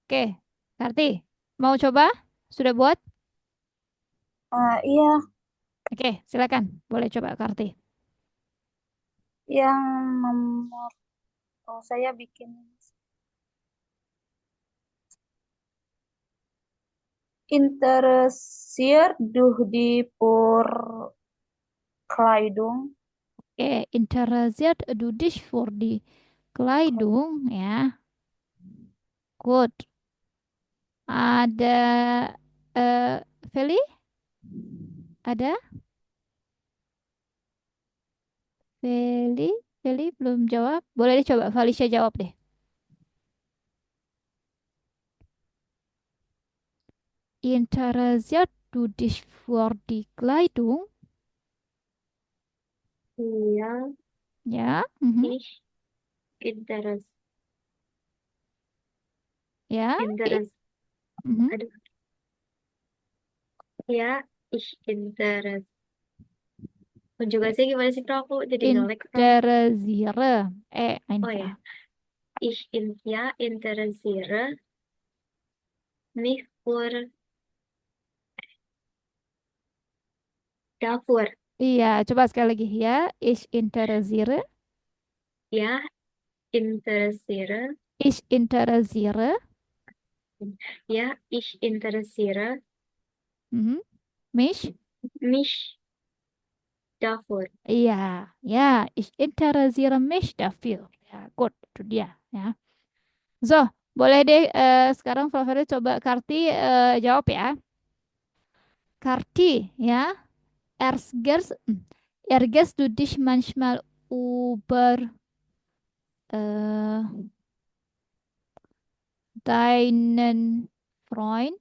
Oke. Karti, mau coba? Sudah buat? Iya, Oke, silakan. Boleh coba Karti. yang nomor saya bikin interesseer durch die Kleidung. Oke, interessiert du dich für die Kleidung? Ya, good. Ada Feli? Ada? Feli? Feli belum jawab. Boleh dicoba Felicia jawab deh. Interessiert du dich für die Kleidung? Ja, Ya, mhm. ich interess, Ya, interess, mhm. aduh, ya, ich interess. Konjugasinya gimana sih, Pro? Aku jadi nge-lag, Pro. Interessiere. Oh ya, Einfach. ja, interessiere mich für dafür. Iya, coba sekali lagi ya. Ich interessiere. Ja, interessiere. Ich interessiere. Ja, ich interessiere Mhm. Mich? mich dafür. Iya, ya. Ich interessiere mich dafür. Ya, good. Itu dia. Ya. So, boleh deh sekarang Favorit coba Karti jawab ya. Karti, ya. Ärgerst du dich manchmal über äh, deinen Freund?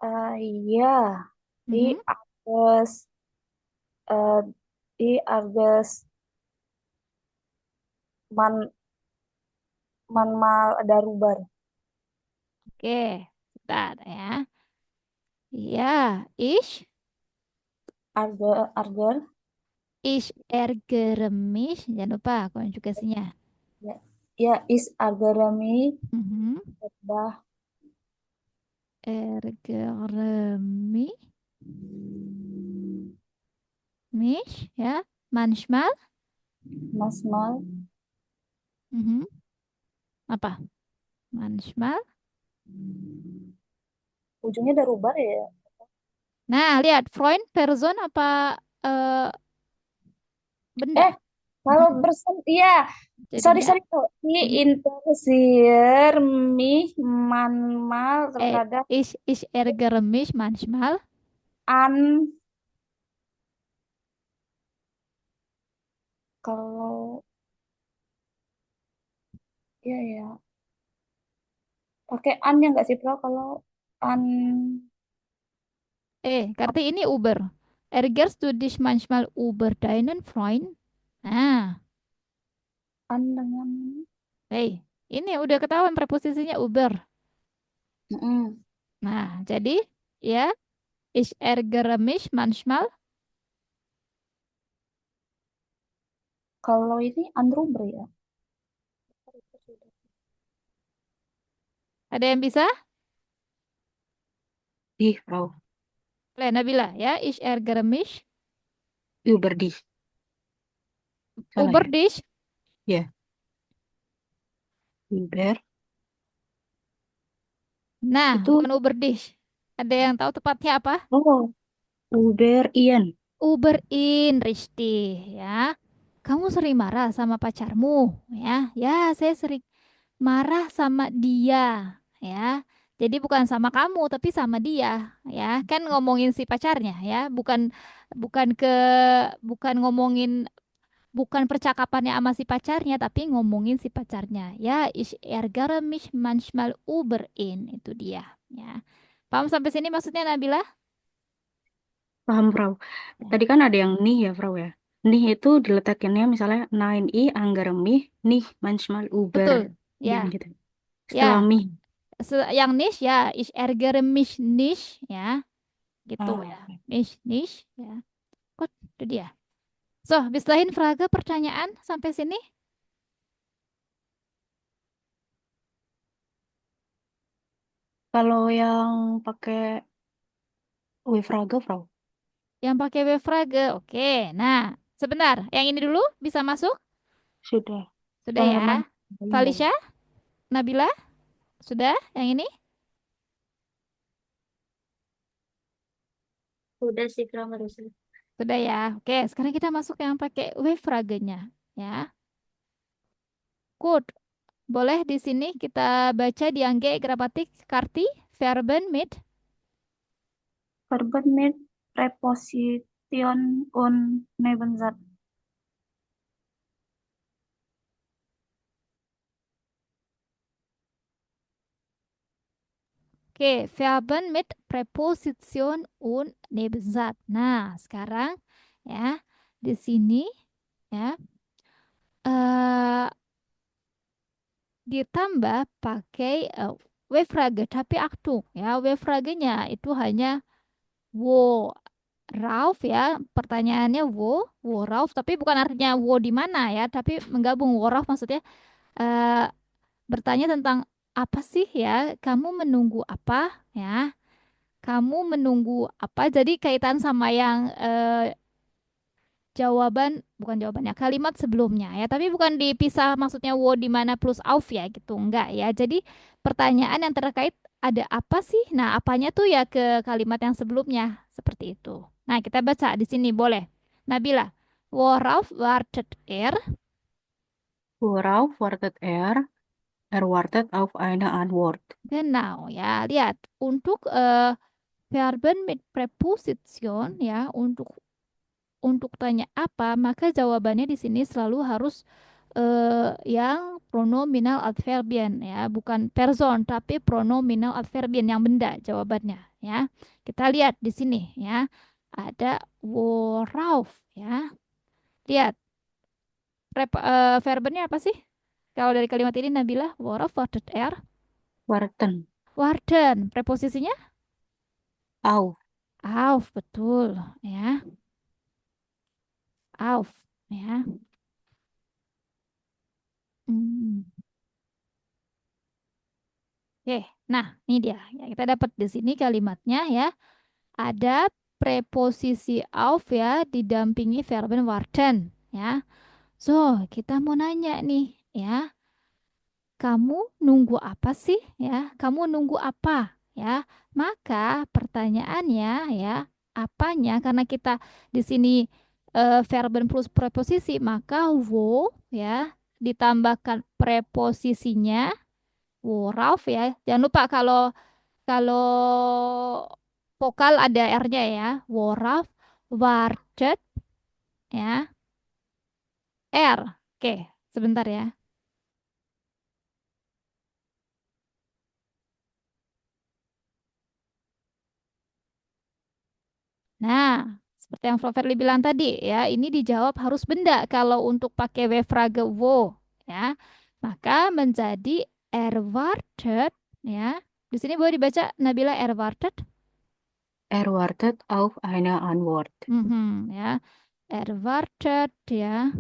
Ja, Mhm. Agus, äh, die Agus man manmal darubar. Oke, sebentar ya. Ya, Arger, ich ärgere mich. Jangan lupa konjugasinya. ya, ya is agarami Mhm. dah Ärgere mich, ya. Manchmal. masmal Mhm. Apa? Manchmal. ujungnya darubar ya. Nah, lihat Freund person apa benda? Eh, kalau bersen, iya, sorry Jadinya sorry kok. Ini mhm. interessier mich manmal terkadang Ich ärgere mich manchmal. an kalau ya ya pakai an ya nggak sih Pro kalau an Karti ini Uber. Ärgerst du dich manchmal über deinen Freund? Nah, dengan ini udah ketahuan preposisinya Uber. Mm-mm. Nah, jadi ya, ich ärgere mich manchmal. Kalau ini andruber ya. Ada yang bisa? Ih, Frau. Boleh, Nabila ya. Ich ärgere mich. Über dich. Salah Uber ya? dich. Ya. Über. Nah, Itu, bukan Uber dich. Ada yang tahu tepatnya apa? oh, Uber Ian. Uber in, Risti ya. Kamu sering marah sama pacarmu ya? Ya, saya sering marah sama dia ya. Jadi bukan sama kamu tapi sama dia ya. Kan ngomongin si pacarnya ya, bukan ke bukan ngomongin bukan percakapannya sama si pacarnya tapi ngomongin si pacarnya. Ya, ich ärgere mich manchmal über ihn itu dia ya. Paham sampai sini maksudnya Nabila? Paham, Frau. Ya. Tadi kan ada yang nih ya, Frau ya. Nih itu diletakinnya misalnya 9i anggar mih, nih manchmal Uber. Betul. Iya Ya. gitu. Setelah Ya, mih. yang niche ya ich ärgere mich nicht ya. Gitu Oh, ya. oke. Mich nicht ya. Kok itu dia. So, bismillahirrahmanirrahim Fraga pertanyaan sampai sini? Kalau yang pakai Wavraga, Frau. Yang pakai wave frage. Oke. Nah, sebentar. Yang ini dulu bisa masuk? Sudah. Sudah ya. Pengumuman belum. Falisha, Nabila, sudah yang ini? Udah sih grammar Rusia. Sudah ya. Oke, sekarang kita masuk yang pakai wave fragenya ya. Good. Boleh di sini kita baca di Angge gramatik Karti Verben mit. Verben mit Präposition und Nebensatz. Oke, Verben mit Präposition und Nebensatz. Nah, sekarang ya di sini ya eh ditambah pakai wave frage tapi aktung ya. Wave fragenya itu hanya wo Rauf ya, pertanyaannya wo Rauf, tapi bukan artinya wo di mana ya, tapi menggabung wo Rauf maksudnya eh, bertanya tentang apa sih ya, kamu menunggu apa ya, kamu menunggu apa, jadi kaitan sama yang jawaban, bukan jawabannya, kalimat sebelumnya ya, tapi bukan dipisah maksudnya wo di mana plus auf ya gitu, enggak ya, jadi pertanyaan yang terkait ada apa sih, nah apanya tuh ya ke kalimat yang sebelumnya, seperti itu. Nah kita baca di sini boleh. Nabila, worauf wartet Worauf wartet er? Er wartet auf eine Antwort. genau ya, lihat untuk Verben mit Präposition ya, untuk tanya apa, maka jawabannya di sini selalu harus yang pronominal adverbian ya, bukan person tapi pronominal adverbian yang benda jawabannya ya. Kita lihat di sini ya. Ada worauf ya. Lihat verbennya apa sih? Kalau dari kalimat ini Nabila, worauf wartet er? Warten. Warten. Preposisinya Auf. auf, betul ya. Auf ya. Hmm. Oke, nah ini dia. Ya, kita dapat di sini kalimatnya ya. Ada preposisi auf ya didampingi verben warten ya. So, kita mau nanya nih ya. Kamu nunggu apa sih ya? Kamu nunggu apa ya? Maka pertanyaannya ya, apanya? Karena kita di sini verben plus preposisi, maka wo ya ditambahkan preposisinya worauf ya. Jangan lupa kalau kalau vokal ada R-nya ya. Worauf, wartet, ya. R. Oke, sebentar ya. Nah, seperti yang Prof. Verly bilang tadi ya, ini dijawab harus benda kalau untuk pakai V frage wo ya. Maka menjadi erwartet ya. Di sini boleh dibaca Nabila erwartet. Er wartet auf eine Antwort. Ya. Erwartet ya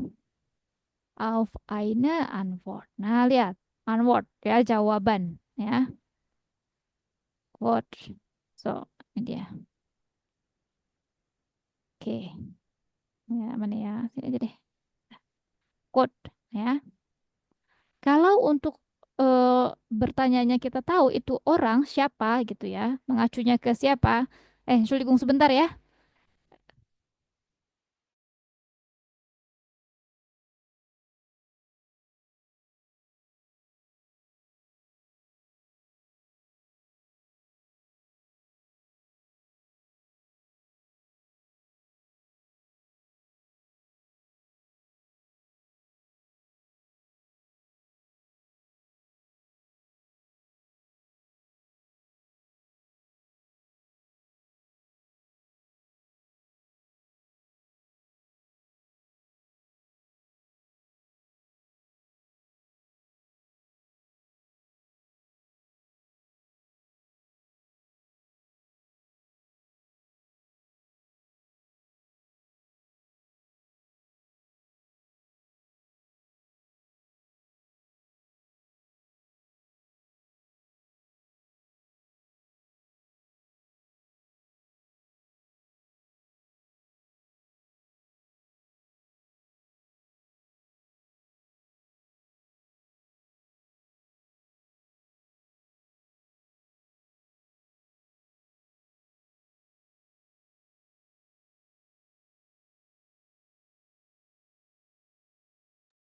auf eine Antwort. Nah, lihat. Antwort ya, jawaban ya. Quote. So, ini dia. Oke. Ya, mana ya? Sini aja deh. Quote ya. Kalau untuk bertanyanya kita tahu itu orang siapa gitu ya, mengacunya ke siapa? Entschuldigung sebentar ya.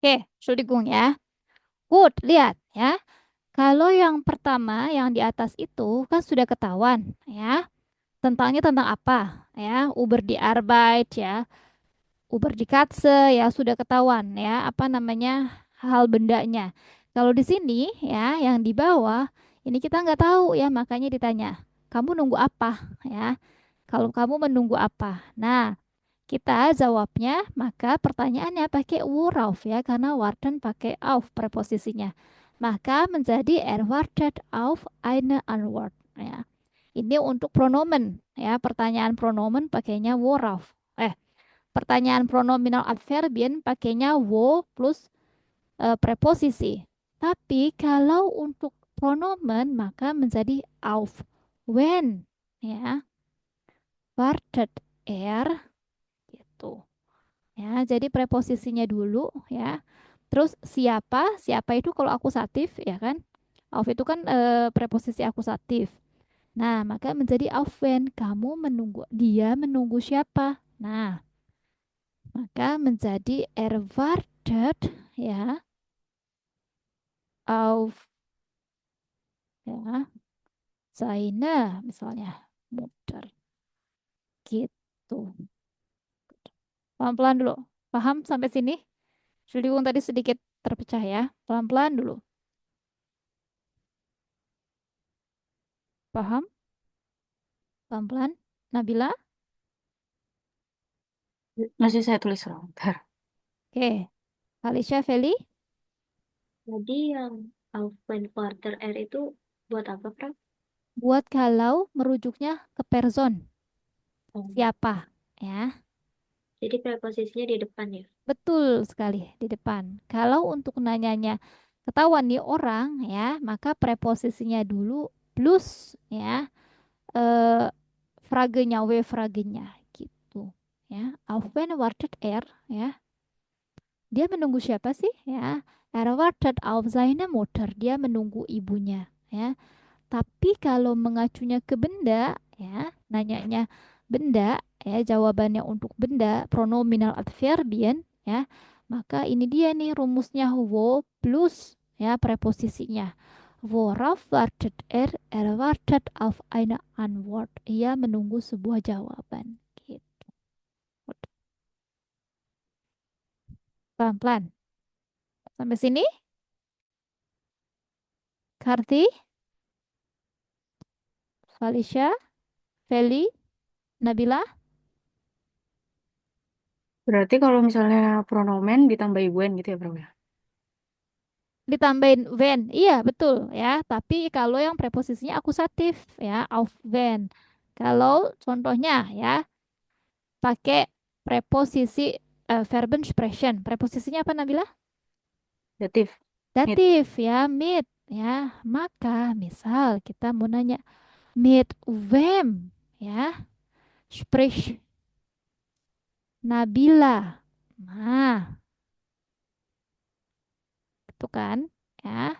Oke, Entschuldigung ya. Good, lihat ya. Kalau yang pertama yang di atas itu kan sudah ketahuan ya. Tentang apa ya? Über die Arbeit ya. Über die Katze ya sudah ketahuan ya apa namanya hal bendanya. Kalau di sini ya yang di bawah ini kita nggak tahu ya makanya ditanya kamu nunggu apa ya. Kalau kamu menunggu apa? Nah, kita jawabnya maka pertanyaannya pakai worauf ya karena warten pakai auf preposisinya. Maka menjadi wartet auf eine Antwort ya. Ini untuk pronomen ya. Pertanyaan pronomen pakainya worauf. Pertanyaan pronominal adverbien pakainya wo plus preposisi. Tapi kalau untuk pronomen maka menjadi auf. When ya. Wartet gitu. Ya, jadi preposisinya dulu ya. Terus siapa? Siapa itu kalau akusatif ya kan? Auf itu kan preposisi akusatif. Nah, maka menjadi auf when kamu menunggu dia menunggu siapa? Nah, maka menjadi erwartet ya auf ya seine misalnya Mutter gitu. Pelan-pelan dulu. Paham sampai sini? Entschuldigung tadi sedikit terpecah ya. Pelan-pelan dulu. Paham? Pelan-pelan. Nabila? Masih saya tulis ulang. Bentar. Oke. Alicia, Feli? Jadi yang Aufwand quarter R itu buat apa, Prof? Buat kalau merujuknya ke person. Oh, Siapa? Ya. jadi preposisinya di depan ya. Betul sekali di depan. Kalau untuk nanyanya ketahuan nih orang ya, maka preposisinya dulu plus ya. Eh, fragenya, fragenya gitu. Ya. Auf wen wartet er? Ya. Dia menunggu siapa sih? Ya. Er wartet auf seine Mutter. Dia menunggu ibunya. Ya. Tapi kalau mengacunya ke benda, ya, nanyanya benda, ya, jawabannya untuk benda, pronominal adverbian, ya, maka ini dia nih rumusnya wo plus, ya, preposisinya. Worauf wartet er? Er wartet auf eine Antwort. Ia menunggu sebuah jawaban. Gitu. Pelan-pelan. Sampai sini, Karti, Felicia, Feli, Nabila. Berarti kalau misalnya pronomen ditambahi when gitu ya, Bro ya? Ditambahin when, iya betul ya, tapi kalau yang preposisinya akusatif ya auf when. Kalau contohnya ya pakai preposisi Verben sprechen, preposisinya apa Nabila? Datif. Mit. Datif ya, mit ya. Maka misal kita mau nanya mit wem ya, sprich Nabila. Nah, itu kan ya,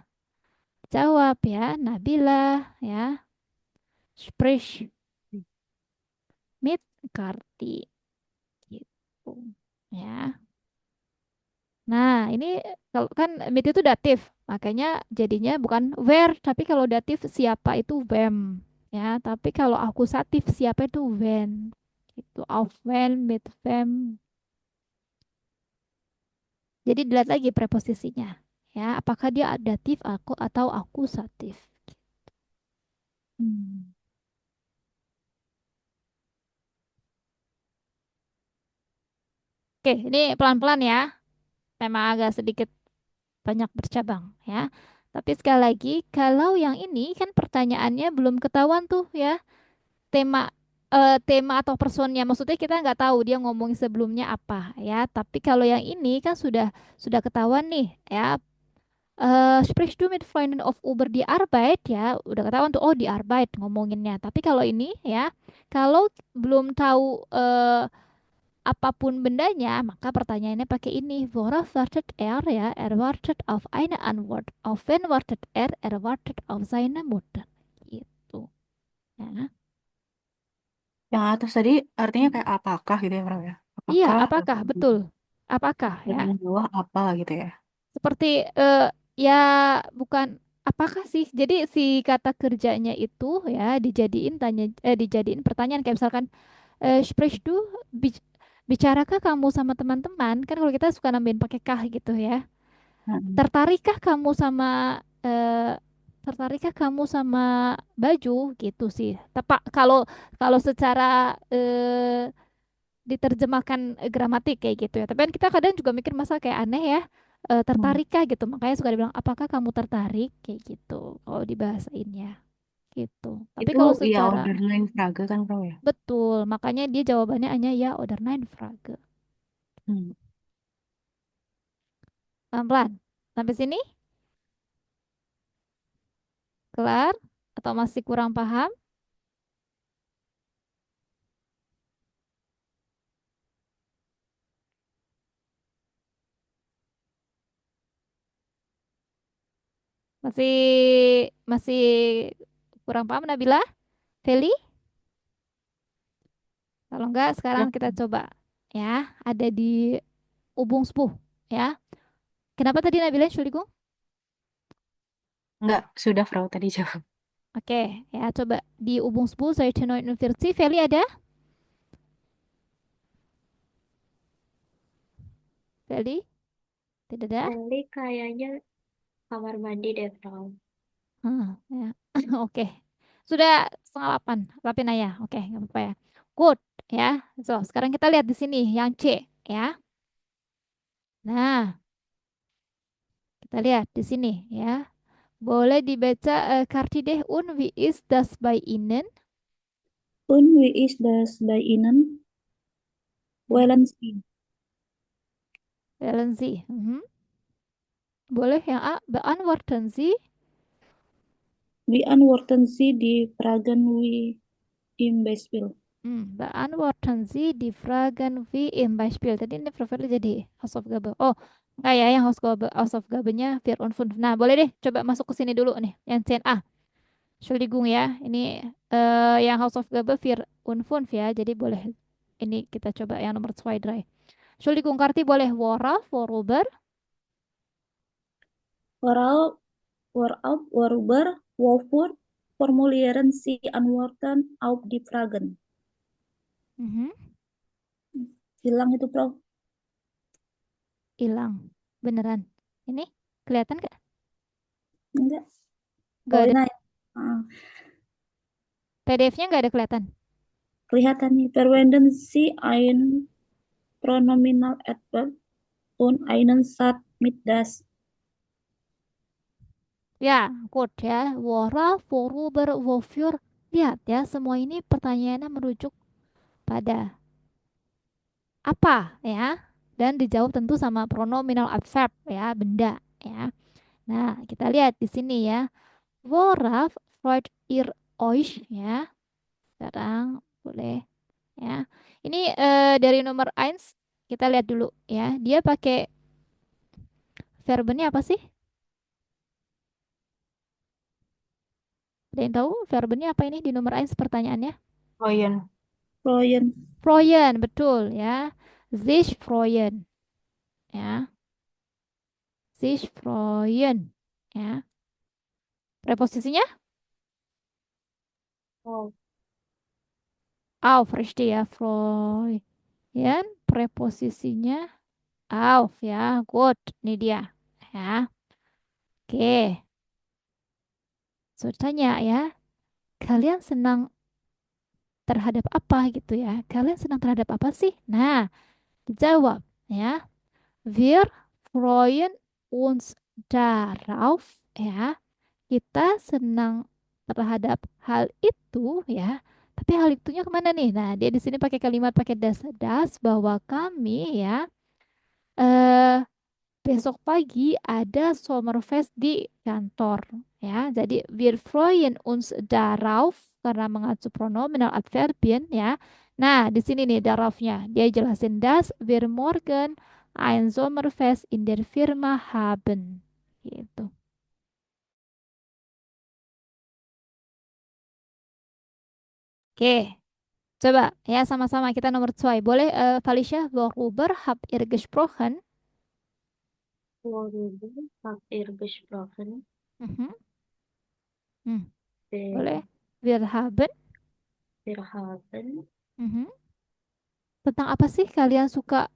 jawab ya Nabila ya, sprich mit Karti gitu ya. Nah, ini kalau kan mit itu datif, makanya jadinya bukan where, tapi kalau datif siapa itu wem ya. Tapi kalau akusatif siapa itu when. Itu auf when, mit wem. Jadi dilihat lagi preposisinya ya, apakah dia datif aku atau akusatif. Hmm. Oke, ini pelan-pelan ya. Memang agak sedikit banyak bercabang ya. Tapi sekali lagi, kalau yang ini kan pertanyaannya belum ketahuan tuh ya tema tema atau personnya. Maksudnya kita nggak tahu dia ngomong sebelumnya apa ya. Tapi kalau yang ini kan sudah ketahuan nih ya. Sprichst du mit Freunden of über die Arbeit ya, udah ketahuan tuh oh di Arbeit ngomonginnya. Tapi kalau ini ya, kalau belum tahu apapun bendanya, maka pertanyaannya pakai ini. Worauf wartet er ya? Er wartet auf eine Antwort. Auf wen wartet er? Er wartet auf seine Mutter. Gitu. Ya. Yang atas tadi artinya kayak apakah gitu ya, Bro ya? Iya, Apakah apakah? Betul. Apakah ya? Bagian bawah apa gitu ya? Seperti ya bukan apakah sih? Jadi si kata kerjanya itu ya dijadiin pertanyaan kayak misalkan sprichst du bic- bicarakah kamu sama teman-teman? Kan kalau kita suka nambahin pakai kah gitu ya. Mm-mm. Tertarikkah kamu sama tertarikkah kamu sama baju gitu sih. Tepak kalau kalau secara diterjemahkan gramatik kayak gitu ya. Tapi kan kita kadang juga mikir masa kayak aneh ya. Hmm. Tertarikkah gitu. Makanya suka dibilang apakah kamu tertarik kayak gitu kalau dibahasainnya gitu. Tapi Itu kalau ya secara order nine Frage kan bro ya? betul, makanya dia jawabannya hanya ya oder nein Frage. Hmm. Pelan-pelan. Sampai sini kelar atau masih kurang paham? Masih masih kurang paham Nabila? Feli? Kalau enggak sekarang Ya, kita coba ya. Ada di Ubung Spuh ya. Kenapa tadi Nabila Entschuldigung? enggak, sudah Frau tadi jawab. Oke, ya coba di Ubung Spuh Seite 49. Feli ada? Feli? Tidak ada? Eli kayaknya kamar mandi deh, Frau. Ya. Oke. Sudah setengah 8. 8 ya. Oke, nggak apa-apa ya. Good ya. So, sekarang kita lihat di sini yang C ya. Nah, kita lihat di sini ya. Boleh dibaca Kartideh und wie ist das bei Ihnen? Und wie ist das bei Ihnen? Hmm. Wählen Sie. Wählen Sie. Mhm. Boleh yang A, beantworten Sie. Beantworten Sie die Fragen wie im Beispiel. Beantworten Sie die Fragen wie im Beispiel. Tadi ini prefernya jadi Hausaufgabe. Oh, enggak ya, yang Hausaufgabe-nya Vier und Fünf. Nah, boleh deh, coba masuk ke sini dulu nih, yang CNA. Entschuldigung ya, ini yang Hausaufgabe Vier und Fünf ya, jadi boleh. Ini kita coba yang nomor 2, 3. Entschuldigung, Karti boleh worauf, worüber? Worauf, worüber, wofür formulieren Sie Antworten auf die Fragen? Mhm, Hilang itu, Prof. hilang. Beneran. Ini kelihatan nggak? Enggak. Nggak Oh, ada. ini ah, PDF-nya nggak ada kelihatan. kelihatan nih. Verwenden Sie ein Pronominal Adverb und einen Satz mit das. Ya, good ya. Worauf, worüber, wofür. Lihat ya, semua ini pertanyaannya merujuk pada apa ya. Dan dijawab tentu sama pronominal adverb ya, benda ya. Nah, kita lihat di sini ya. Worauf freut ihr euch ya. Sekarang boleh ya. Ini dari nomor 1 kita lihat dulu ya. Dia pakai verbnya apa sih? Ada yang tahu verbnya apa ini di nomor 1 pertanyaannya? Oh iya. Freuen. Freuen, betul ya. Sich freuen ya. Sich freuen ya. Preposisinya Oh, auf, richtig ya. Freuen. Preposisinya auf ya. Good. Ini dia ya. Oke. So, tanya ya. Kalian senang terhadap apa gitu ya? Kalian senang terhadap apa sih? Nah, dijawab ya. Wir freuen uns darauf ya. Kita senang terhadap hal itu ya. Tapi hal itunya kemana nih? Nah, dia di sini pakai kalimat pakai das bahwa kami ya eh besok pagi ada Sommerfest di kantor ya. Jadi wir freuen uns darauf karena mengacu pronominal Adverbien ya. Nah, di sini nih daraufnya. Dia jelasin das wir morgen ein Sommerfest in der Firma haben. Gitu. Oke, Coba ya sama-sama kita nomor 2. Boleh Felicia, worüber habt ihr gesprochen? Worüber habt ihr gesprochen? Mhm. Hmm, Wir, boleh. Wir haben. wir haben Mhm. Tentang apa sih kalian suka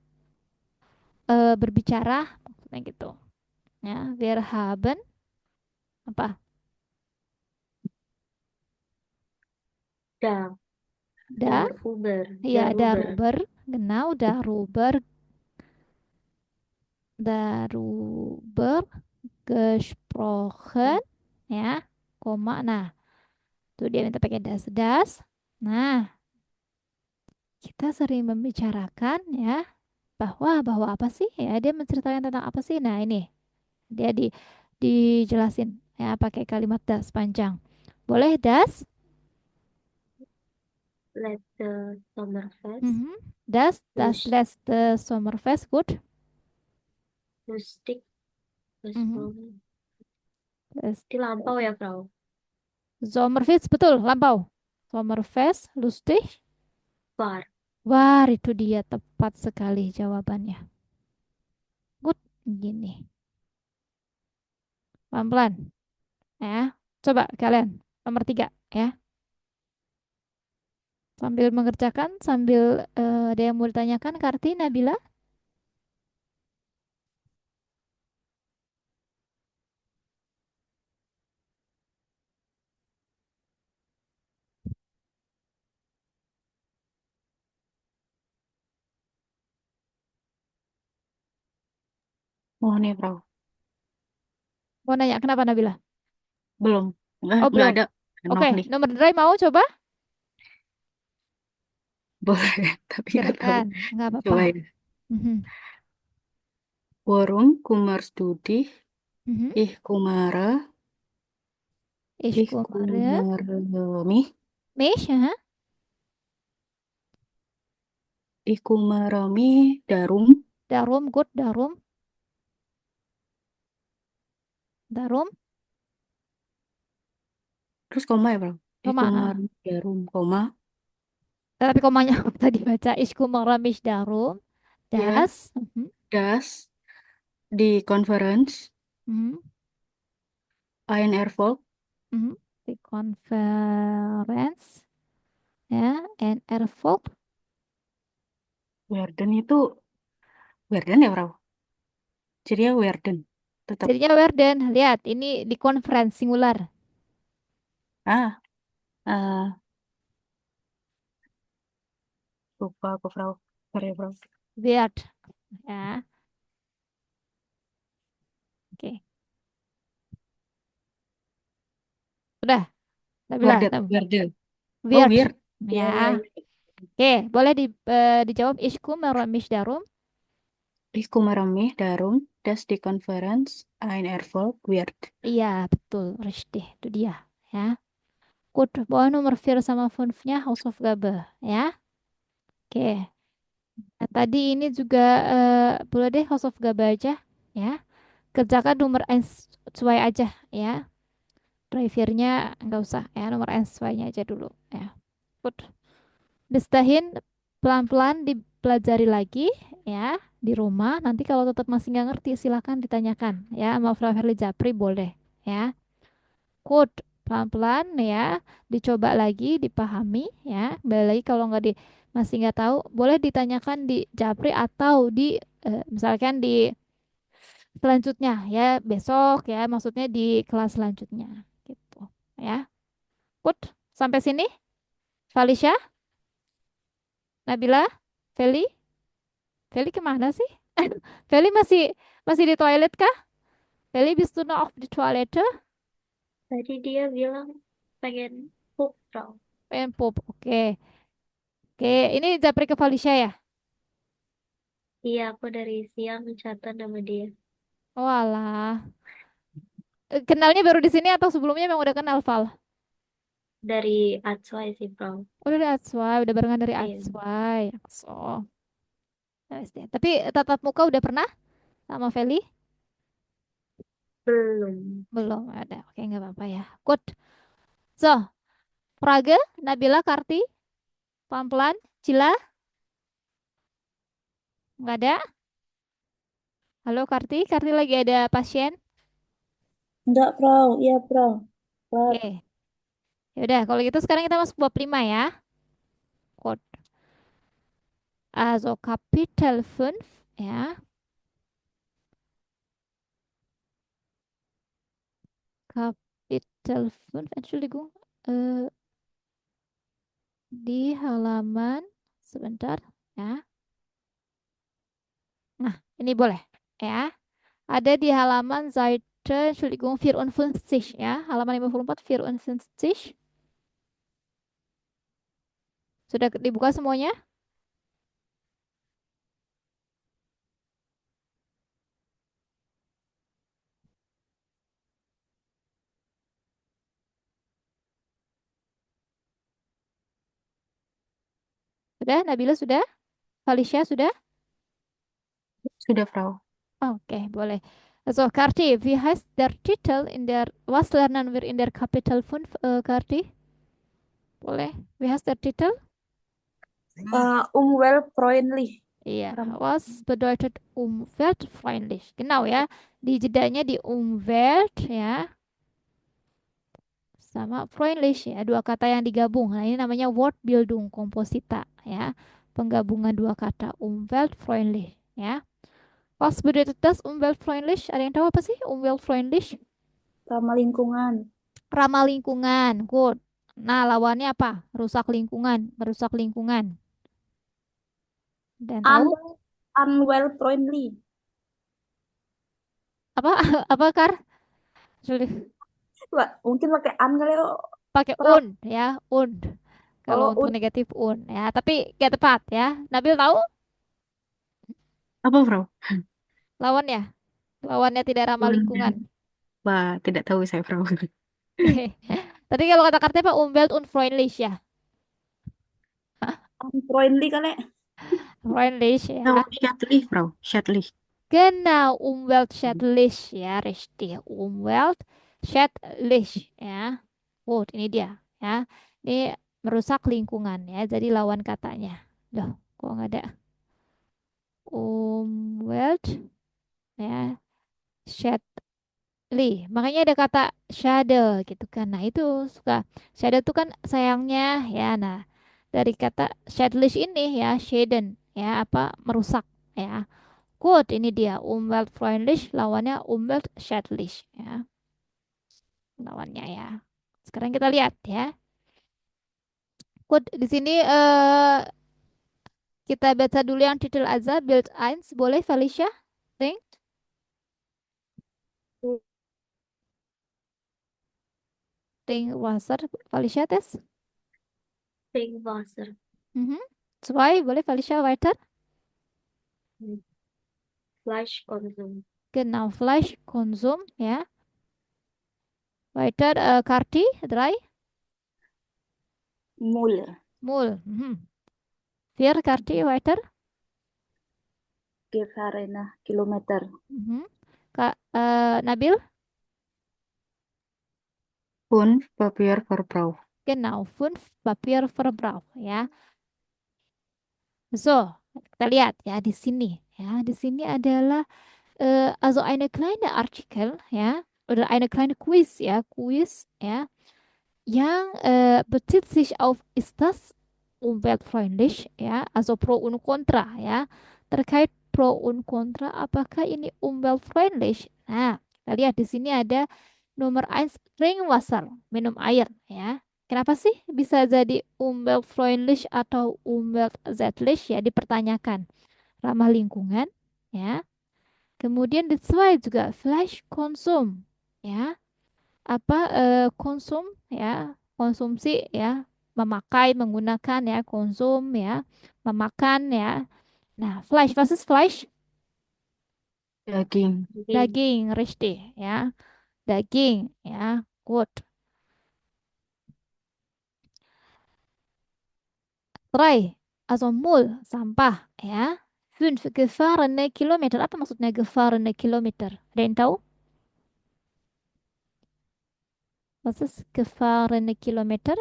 berbicara? Maksudnya gitu. Ya, wir haben apa? da, Da, ya darüber, darüber, genau, darüber gesprochen, ya, koma. Nah, tuh dia minta pakai das. Nah, kita sering membicarakan ya bahwa apa sih? Ya, dia menceritakan tentang apa sih? Nah, ini dia dijelasin ya pakai kalimat das panjang. Boleh das? letzte Sommerfest, Mhm. Das lust, letzte Sommerfest, gut. lustig, Mhm. gesprochen. Das Di lampau ya, Frau? Sommerfest, betul, lampau. Sommerfest, lustig. War. Wah, itu dia tepat sekali jawabannya. Good, gini. Pelan-pelan, ya. Coba kalian, nomor 3, ya. Sambil mengerjakan, sambil ada yang mau ditanyakan, Karti, Nabila. Oh nih, Bro. Mau nanya, kenapa Nabila? Belum. Oh, Nggak belum. ada. Oke, Noh nih. nomor Dray mau coba? Boleh, tapi nggak tahu. Silakan, nggak apa-apa. Coba ya. Mhm. Worum kumars dudih, Mhm. ih kumara, Ich ih kumare. kumarmi, Mich, ya. ih kumarami darum. Darum, gut, darum. Terus koma ya, Bro? Ih Koma. kumarami darum, koma. Tapi komanya tadi baca Ich kumare mich darum. Ya, Das. Mhm. das di conference, Mhm. ein Erfolg, Mhm. Di conference. Ya, and Erfolg. Werden itu, Werden ya, Bro? Jadinya Werden. Tetap. Jadinya werden. Lihat, ini di conference singular. Ah, eh, lupa aku, Bro. Sorry, Bro. Wird. Ya, oke. Udah, Nabila. Werdet, Werde. Oh, Wird. weird. Ya. Ya, ya, ya. Oke, boleh dijawab Ich kumare mich darum. Ich kümmere mich darum, dass die Konferenz ein Erfolg wird. Iya, betul. Richtig, itu dia. Ya. Gut, bawah nomor 4 sama 5-nya Hausaufgabe. Ya. Oke. Nah, tadi ini juga boleh deh Hausaufgabe aja. Ya. Kerjakan nomor 1, 2 aja. Ya. Drivernya nggak usah. Ya, nomor 1, 2-nya aja dulu. Ya. Gut. Bis dahin pelan-pelan dipelajari lagi. Ya. Di rumah. Nanti kalau tetap masih nggak ngerti, silahkan ditanyakan. Ya. Sama Flavia Japri boleh. Ya. Code pelan-pelan ya, dicoba lagi, dipahami ya. Kembali lagi kalau masih nggak tahu, boleh ditanyakan di Japri atau di misalkan di selanjutnya ya besok ya, maksudnya di kelas selanjutnya gitu ya. Good, sampai sini, Felicia, Nabila, Feli, Feli kemana sih? Feli masih masih di toilet kah? Feli bist du noch auf die Toilette? Tadi dia bilang pengen pup, Frau. Pengen pup, oke. Oke, ini Japri ke Felicia ya? Iya, aku dari siang catat nama dia. Walah. Kenalnya baru di sini atau sebelumnya memang udah kenal Val? Dari Atswai sih, Frau. Udah dari Atswai, udah barengan dari Iya, Atswai. So, nice deh. Tapi tatap muka udah pernah sama Feli? belum. Belum ada. Oke, nggak apa-apa ya. Good. So, Frage, Nabila, Karti, Pelan-pelan. Cila, nggak ada? Halo Karti, Karti lagi ada pasien? Enggak, Frau. Iya, Frau. Pak. Oke. Ya udah, kalau gitu sekarang kita masuk bab 5 ya. Code. Also Kapitel 5 ya. Kapitel 5, Entschuldigung. Eh, di halaman sebentar ya. Nah, ini boleh ya. Ada di halaman Seite, Entschuldigung, 54 ya. Halaman 54, 54. Sudah dibuka semuanya? Sudah? Nabila sudah? Felicia sudah? Sudah, Frau. Oke, boleh. So, Karti, wie heißt der Titel in der, was lernen wir in der Kapitel 5, Karti? Boleh. Wie heißt der Titel? Umweltfreundlich. Iya, Ram- was bedeutet umweltfreundlich? Genau ya. Di jedanya di Umwelt ya sama freundlich ya, dua kata yang digabung. Nah, ini namanya Wortbildung komposita ya. Penggabungan dua kata umweltfreundlich ya. Was bedeutet das umweltfreundlich? Ada yang tahu apa sih umweltfreundlich? Ramah lingkungan. Ramah lingkungan. Good. Nah, lawannya apa? Rusak lingkungan, merusak lingkungan. Dan tahu Unwell-friendly. apa? Apa Kar? Sulit. Wah, mungkin pakai kali ya. Pakai Frau. ya, und. Kalau Oh, untuk negatif un ya, tapi gak tepat ya. Nabil tahu Apa, Frau? lawannya? Lawannya tidak ramah lingkungan. Wah, tidak tahu saya, Frau. Tadi kalau kata Kartini apa? Umweltunfreundlich ya. unfriendly kali. Freundlich Oh, ya. Shadley, Frau. Shadley. Genau, umweltschädlich ya, richtig. Umweltschädlich ya. Good, ini dia ya. Ini merusak lingkungan ya. Jadi lawan katanya. Loh, kok nggak ada? Umwelt ya. Makanya ada kata shadow gitu kan. Nah, itu suka shadow itu kan sayangnya ya. Nah, dari kata shadlish ini ya, shaden ya, apa merusak ya. Good, ini dia umweltfreundlich lawannya umweltschädlich ya. Lawannya ya. Sekarang kita lihat ya. Good, di sini kita baca dulu yang titel aja Bild 1. Boleh Felicia? Think? Think Wasser. Felicia tes? Trinkwasser. Mhm. Zwei, boleh Felicia weiter? Fleischkonsum. Genau, Fleischkonsum, ja. Weiter, Karti, 3. Mul. Mul. Mhm. 4, Karti, weiter. Gefarena kilometer. Mhm. Nabil, Pun Papier Verbrauch. genau, 5, Papierverbrauch, ya. So, kita lihat ya di sini. Ya, di sini adalah also eine kleine Artikel, ya, oder eine kleine Quiz, ya, Quiz, ya. Yang bezieht sich auf, ist das umweltfreundlich, ya, also pro und kontra, ya, terkait pro und kontra, apakah ini umweltfreundlich? Nah, kita lihat di sini ada nomor 1, Trinkwasser, minum air, ya. Kenapa sih bisa jadi umweltfreundlich atau umweltschädlich ya dipertanyakan. Ramah lingkungan, ya. Kemudian the juga flash konsum, ya, apa konsum ya, konsumsi ya, memakai menggunakan ya, konsum ya, memakan ya. Nah, Fleisch, was ist Fleisch? Daging. Daging, richtig ya, daging ya, gut. 3, also Müll, sampah ya. 5, gefahrene Kilometer. Apa maksudnya gefahrene Kilometer? Ada yang tahu? Was ist gefahrene Kilometer?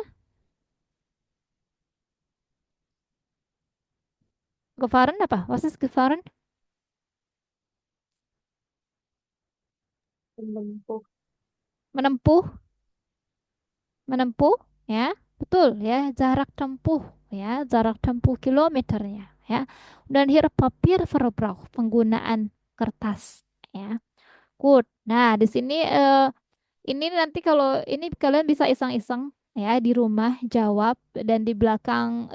Gefahren apa? Was ist gefahren? Menempuh. Menempuh, menempuh, ya, betul ya, jarak tempuh kilometernya, ya. Dan hier Papierverbrauch, penggunaan kertas, ya. Good. Nah, di sini ini nanti kalau ini kalian bisa iseng-iseng ya di rumah jawab dan di belakang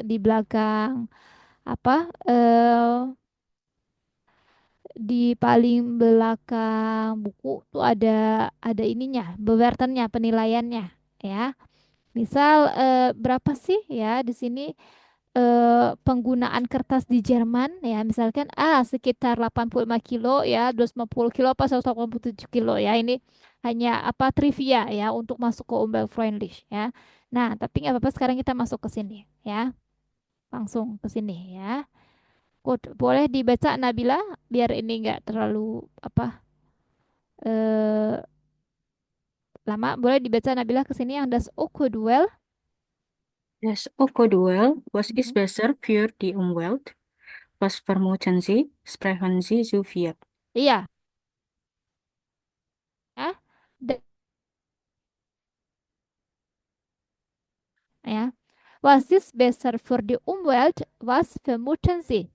apa di paling belakang buku tuh ada ininya, bewertennya, penilaiannya ya. Misal berapa sih ya di sini penggunaan kertas di Jerman ya, misalkan sekitar 85 kilo ya, 250 kilo apa 187 kilo ya. Ini hanya apa trivia ya untuk masuk ke Umweltfreundlich ya. Nah, tapi nggak apa-apa, sekarang kita masuk ke sini ya. Langsung ke sini ya. Boleh dibaca Nabila biar ini nggak terlalu apa eh, lama. Boleh dibaca Nabila ke sini yang das Okuduel. Das Okuduel, was ist besser für die Umwelt? Was vermuten Sie? Sprechen Sie so viel? Iya, ya. Da- ya. Was ist besser für die Umwelt? Was vermuten Sie?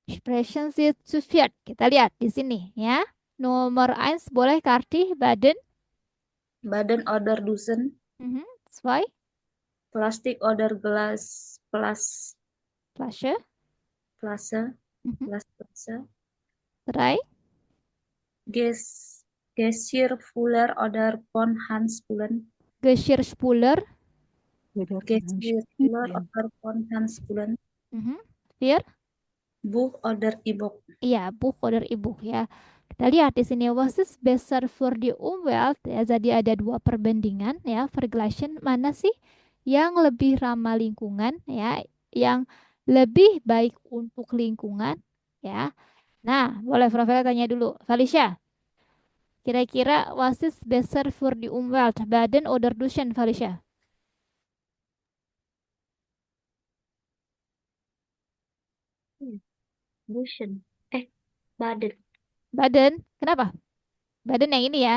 Sprechen Sie zu viert. Kita lihat di sini ya. Nomor 1 boleh Karti, Baden. Baden oder Dusen, Mhm. 2, Plastik oder Glas, Flasche. Flasche, Mhm. Glasflasche, 3, Geschirrspüler oder Handspülen, Geschirrspüler. Wieder Geschirrspüler oder Handspülen, Mhm. 4, Buch oder E-Book. iya, Buch oder E-Book ya. Kita lihat di sini was ist besser für die Umwelt ya. Jadi ada dua perbandingan ya, vergleichen mana sih yang lebih ramah lingkungan ya, yang lebih baik untuk lingkungan ya. Nah, boleh Profil tanya dulu. Felicia, kira-kira was ist besser für die Umwelt, Baden oder Duschen, Felicia? Duschen. Baden. Baden, kenapa? Baden yang ini ya.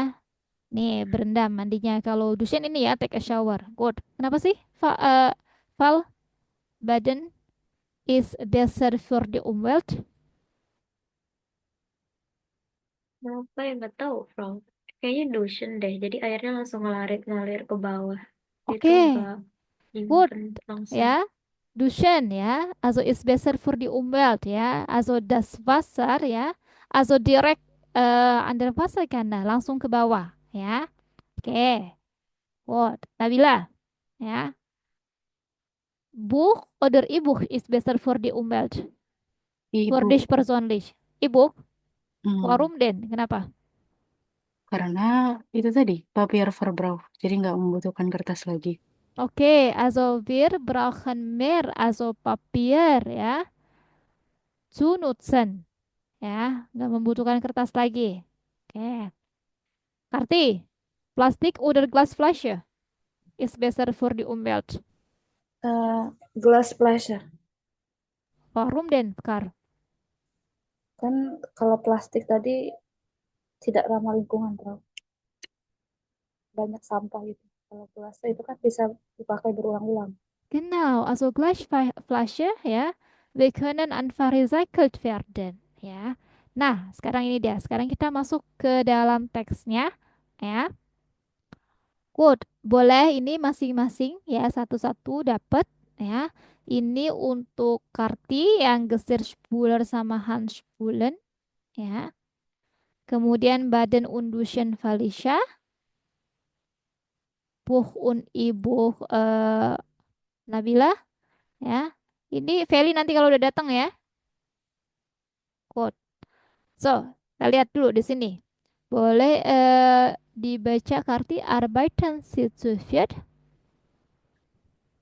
Nih, berendam mandinya. Kalau Duschen ini ya, take a shower. Good. Kenapa sih, Val? Baden is besser für die Umwelt. Kenapa ya nggak tahu, Frank. Kayaknya Duschen deh. Jadi airnya langsung ngalir ke bawah. Itu Oke, nggak good. nyimpen langsung. Ya, Duschen ya. Also ist besser für die Umwelt ya. Also das Wasser ya. Also direkt an der Wasserkanal langsung ke bawah ya. Oke. Good. Nabila ya. Buch oder E-Buch ist besser für die Umwelt. Für Ibu. dich persönlich. E-Book. Hmm, Warum denn? Kenapa? karena itu tadi, Papierverbrauch. Jadi nggak membutuhkan kertas lagi. Okay, also wir brauchen mehr, also Papier ya, zu nutzen. Ya, nggak membutuhkan kertas lagi. Oke. Karti, Plastik oder Glasflasche ist besser für die Umwelt. Glasflasche. Warum denn, Kar? Kan kalau plastik tadi tidak ramah lingkungan, terlalu banyak sampah gitu. Kalau gelas itu kan bisa dipakai berulang-ulang. Genau, also Glasflasche ya, wir können einfach recycelt werden ya. Nah, sekarang ini dia. Sekarang kita masuk ke dalam teksnya ya. Good. Boleh ini masing-masing ya satu-satu dapat ya. Ini untuk Karti yang Gesir Spuler sama Hans Spulen ya. Kemudian Baden Unduschen Felicia, Buch und Ibuch Nabila ya. Ini Feli nanti kalau udah datang ya. Good. So, kita lihat dulu di sini. Boleh dibaca Karti Arbeiten Sie zu viert?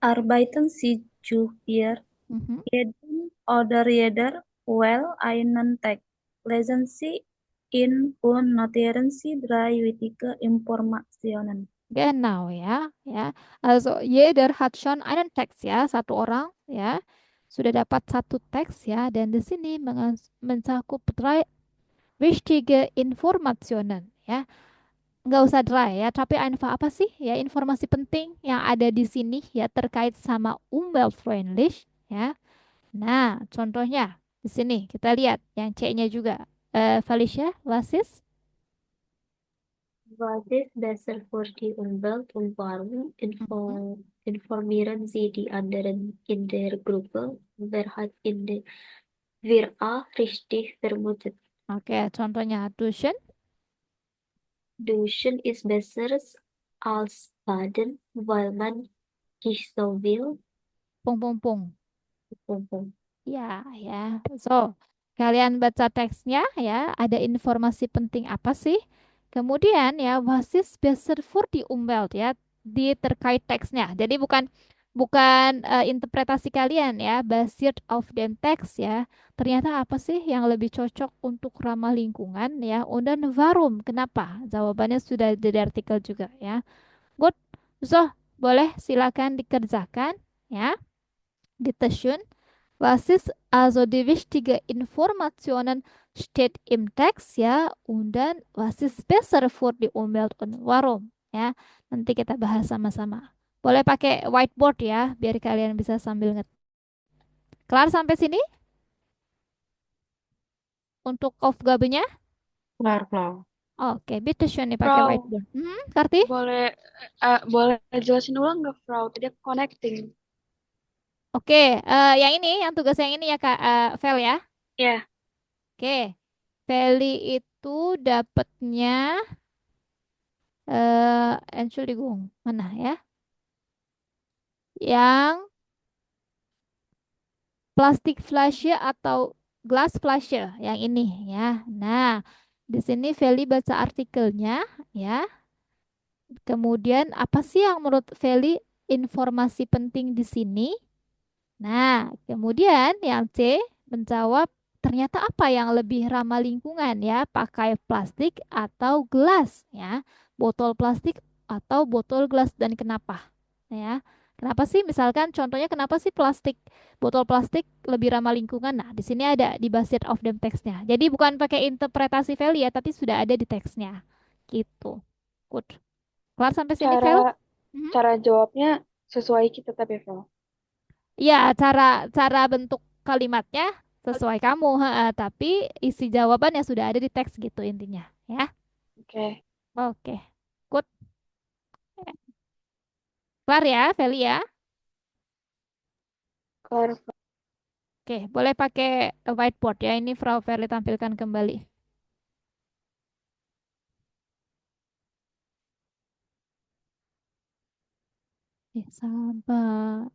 Arbeiten Sie zu viert, Mhm. jeden oder jeder well einen Tag. Lesen Sie in und notieren Sie drei wichtige Informationen. Genau ya, ya. Also jeder hat schon einen Text ya, satu orang ya sudah dapat satu teks ya dan di sini mencakup drei wichtige Informationen ya. Nggak usah dry ya, tapi einfach apa sih ya informasi penting yang ada di sini ya terkait sama umweltfreundlich ya. Nah, contohnya di sini kita lihat yang C-nya juga. Felicia, was ist? Was ist besser für die Umwelt und warum? Mhm. Informieren Sie die anderen in der Gruppe. Wir A richtig vermutet. Oke, contohnya Duschen. Duschen ist besser als Baden, weil man nicht so will. Pung pung pung. Pum-pum. Ya, ya. So, kalian baca teksnya ya, ada informasi penting apa sih? Kemudian ya, was ist besser für die Umwelt ya, di terkait teksnya. Jadi bukan bukan interpretasi kalian ya, based of dem text ya. Ternyata apa sih yang lebih cocok untuk ramah lingkungan ya? Und dann warum? Kenapa? Jawabannya sudah ada di artikel juga ya. Good. So, boleh silakan dikerjakan ya. Bitte schön. Was ist also die wichtige Informationen steht im Text ya und dann was ist besser für die Umwelt und warum ya. Nanti kita bahas sama-sama. Boleh pakai whiteboard ya biar kalian bisa sambil nget. Kelar sampai sini untuk aufgabennya? Kelar, kelar. Oke, bitte schön nih pakai Frau, whiteboard. Karti? boleh jelasin ulang nggak, Frau? Tadi aku connecting. Oke, yang ini, yang tugas yang ini ya Kak Vel ya. Ya, Oke, Feli itu dapatnya Entschuldigung, mana ya? Yang plastik flashe atau glass flashe yang ini ya. Nah, di sini Feli baca artikelnya ya. Kemudian apa sih yang menurut Feli informasi penting di sini? Nah, kemudian yang C menjawab ternyata apa yang lebih ramah lingkungan ya, pakai plastik atau gelas ya, botol plastik atau botol gelas dan kenapa? Ya, kenapa sih? Misalkan contohnya kenapa sih botol plastik lebih ramah lingkungan? Nah, di sini ada di basket of them teksnya. Jadi bukan pakai interpretasi Feli ya, tapi sudah ada di teksnya. Gitu. Good. Kelar sampai sini, Fel? cara Mhm. cara jawabnya sesuai kita tapi, Frau. Ya, cara cara bentuk kalimatnya sesuai kamu, heeh, tapi isi jawabannya sudah ada di teks gitu intinya, ya. Oke, Oke. Good. Kelar ya, Feli ya. kelar. Oke, boleh pakai whiteboard ya. Ini Frau Feli tampilkan kembali. Sabar.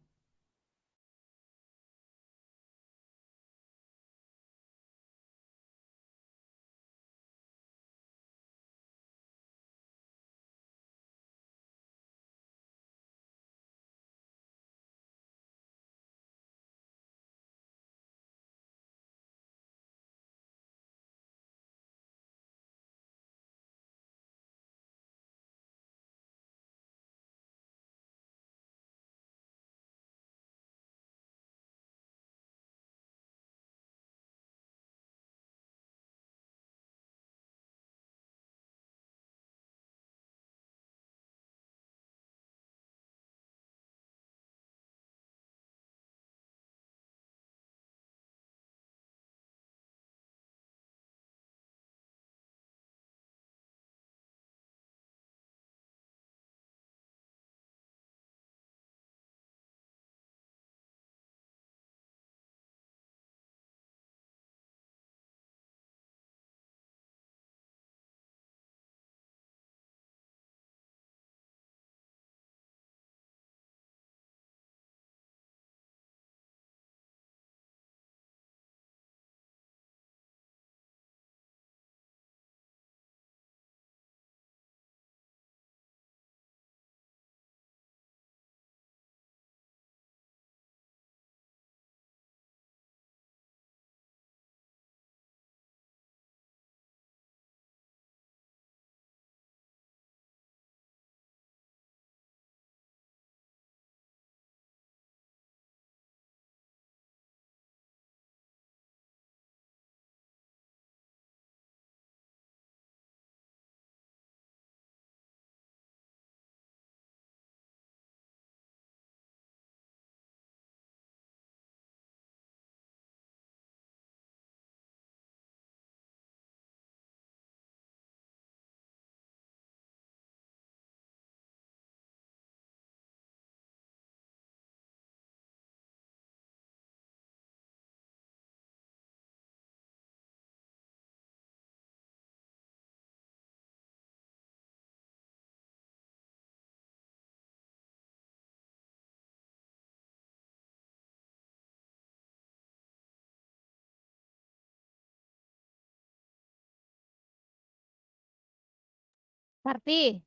Karti.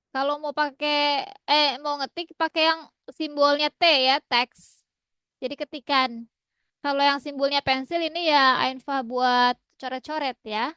Kalau mau pakai mau ngetik pakai yang simbolnya T ya, teks. Jadi ketikan. Kalau yang simbolnya pensil ini ya Ainfa buat coret-coret ya.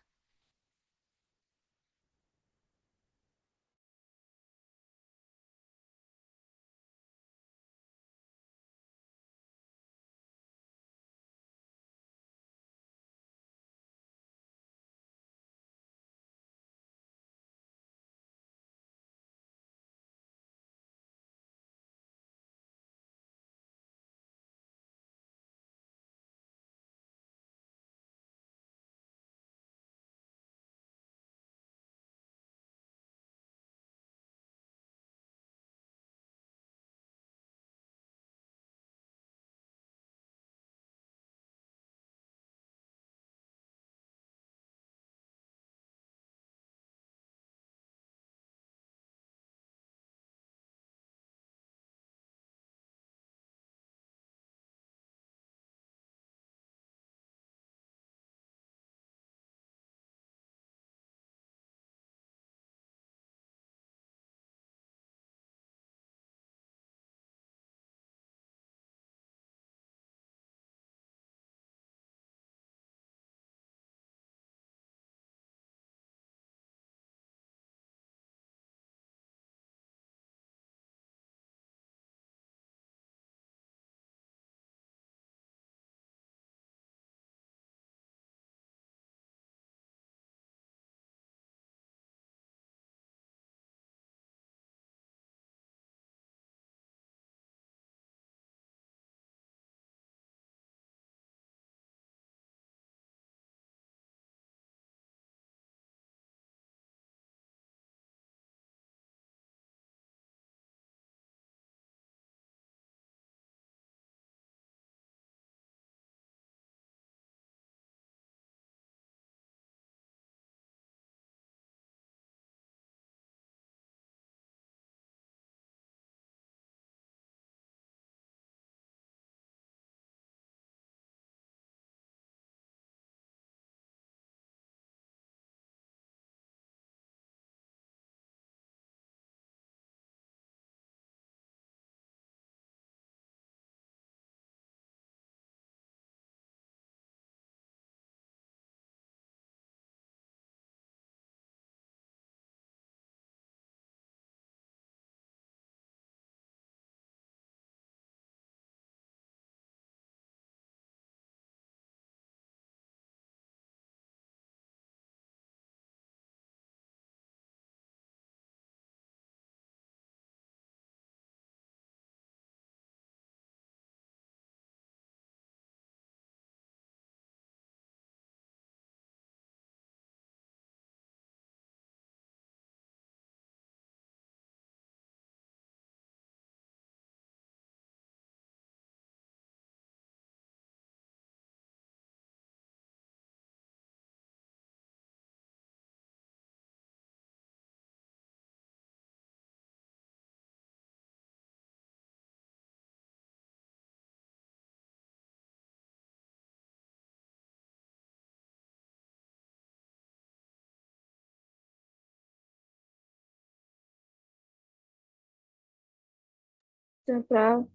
Sudah, Prof.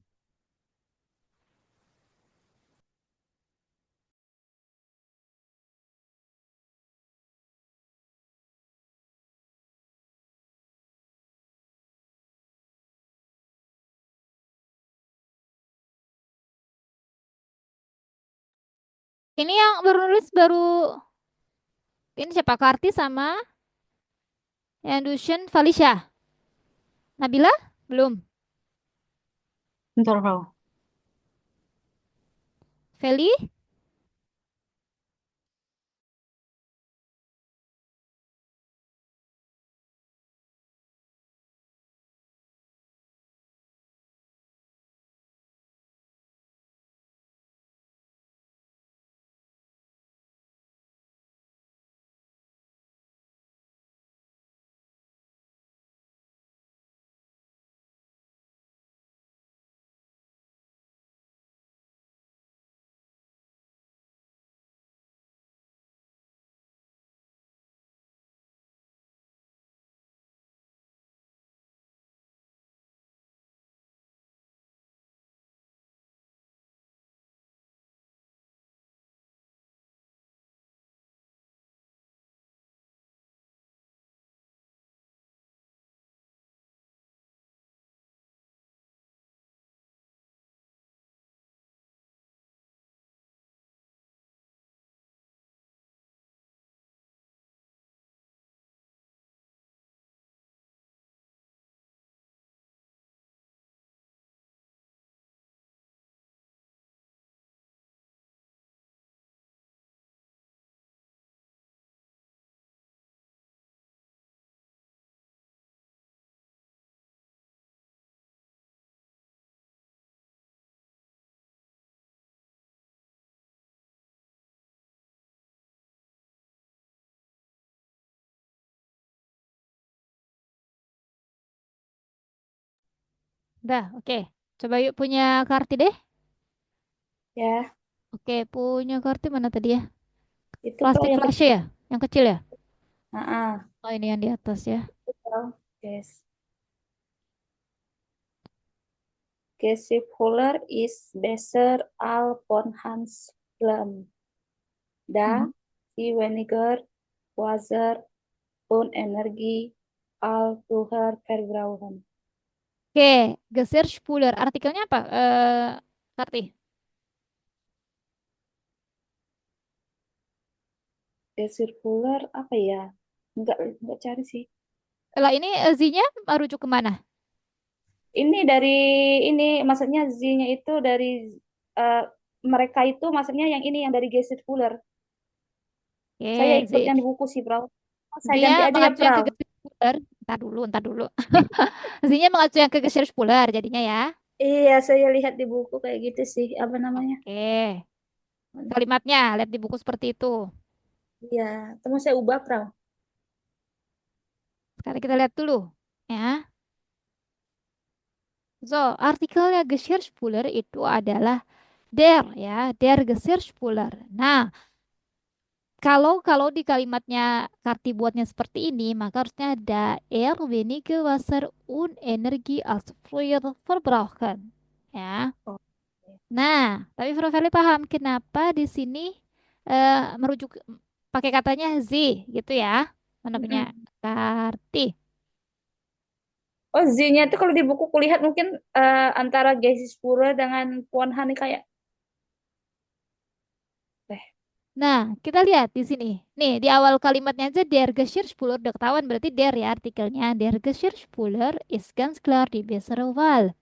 Ini yang baru nulis baru ini siapa? Karti sama Yandushin Felicia. Nabila? Belum. Bentar, Bro. Feli? Udah, oke. Coba yuk punya kartu deh. Ya, Oke, punya kartu mana tadi ya? itu Pro Plastik yang flash ya? Yang kecil ya? ah, Oh, ini yang di atas ya. Pro. Guys. Gesipuler is beser al Handsplen. Da, Mhm. die weniger Wasser und Energie al Tuher verbrauchen. Oke, Gesellspuler. Artikelnya apa? Karti. Gesipuler apa ya? Enggak cari sih. Lah ini Z-nya merujuk kemana? Ini dari ini maksudnya Z-nya itu dari eh, mereka itu maksudnya yang ini yang dari Gesipuler. Saya Oke, ikut Z. yang di buku sih, Bro. Saya Z-nya ganti aja ya, mengacu yang ke Bro. Gesellspuler. Ntar dulu. Z-nya mengacu yang ke Gesellspuler jadinya ya. Iya, saya lihat di buku kayak gitu sih. Apa namanya? Oke. Kalimatnya, lihat di buku seperti itu. Iya, terus saya ubah, Bro. Sekarang kita lihat dulu. Ya. So, artikelnya Geschirrspüler itu adalah der ya, der Geschirrspüler. Nah, kalau di kalimatnya Karti buatnya seperti ini, maka harusnya ada wenige Wasser und Energie als früher verbrauchen. Ya. Oke. Nah, tapi Prof. Feli paham kenapa di sini merujuk pakai katanya Z gitu ya. Mana punya Mm-mm. Karti. Oh, Z-nya itu kalau di buku kulihat mungkin antara Gesipuler dengan Puanhan kayak eh Nah, kita lihat di sini. Nih, di awal kalimatnya aja der Geschirrspüler udah ketahuan berarti der ya artikelnya. Der Geschirrspüler ist ganz klar die bessere Wahl.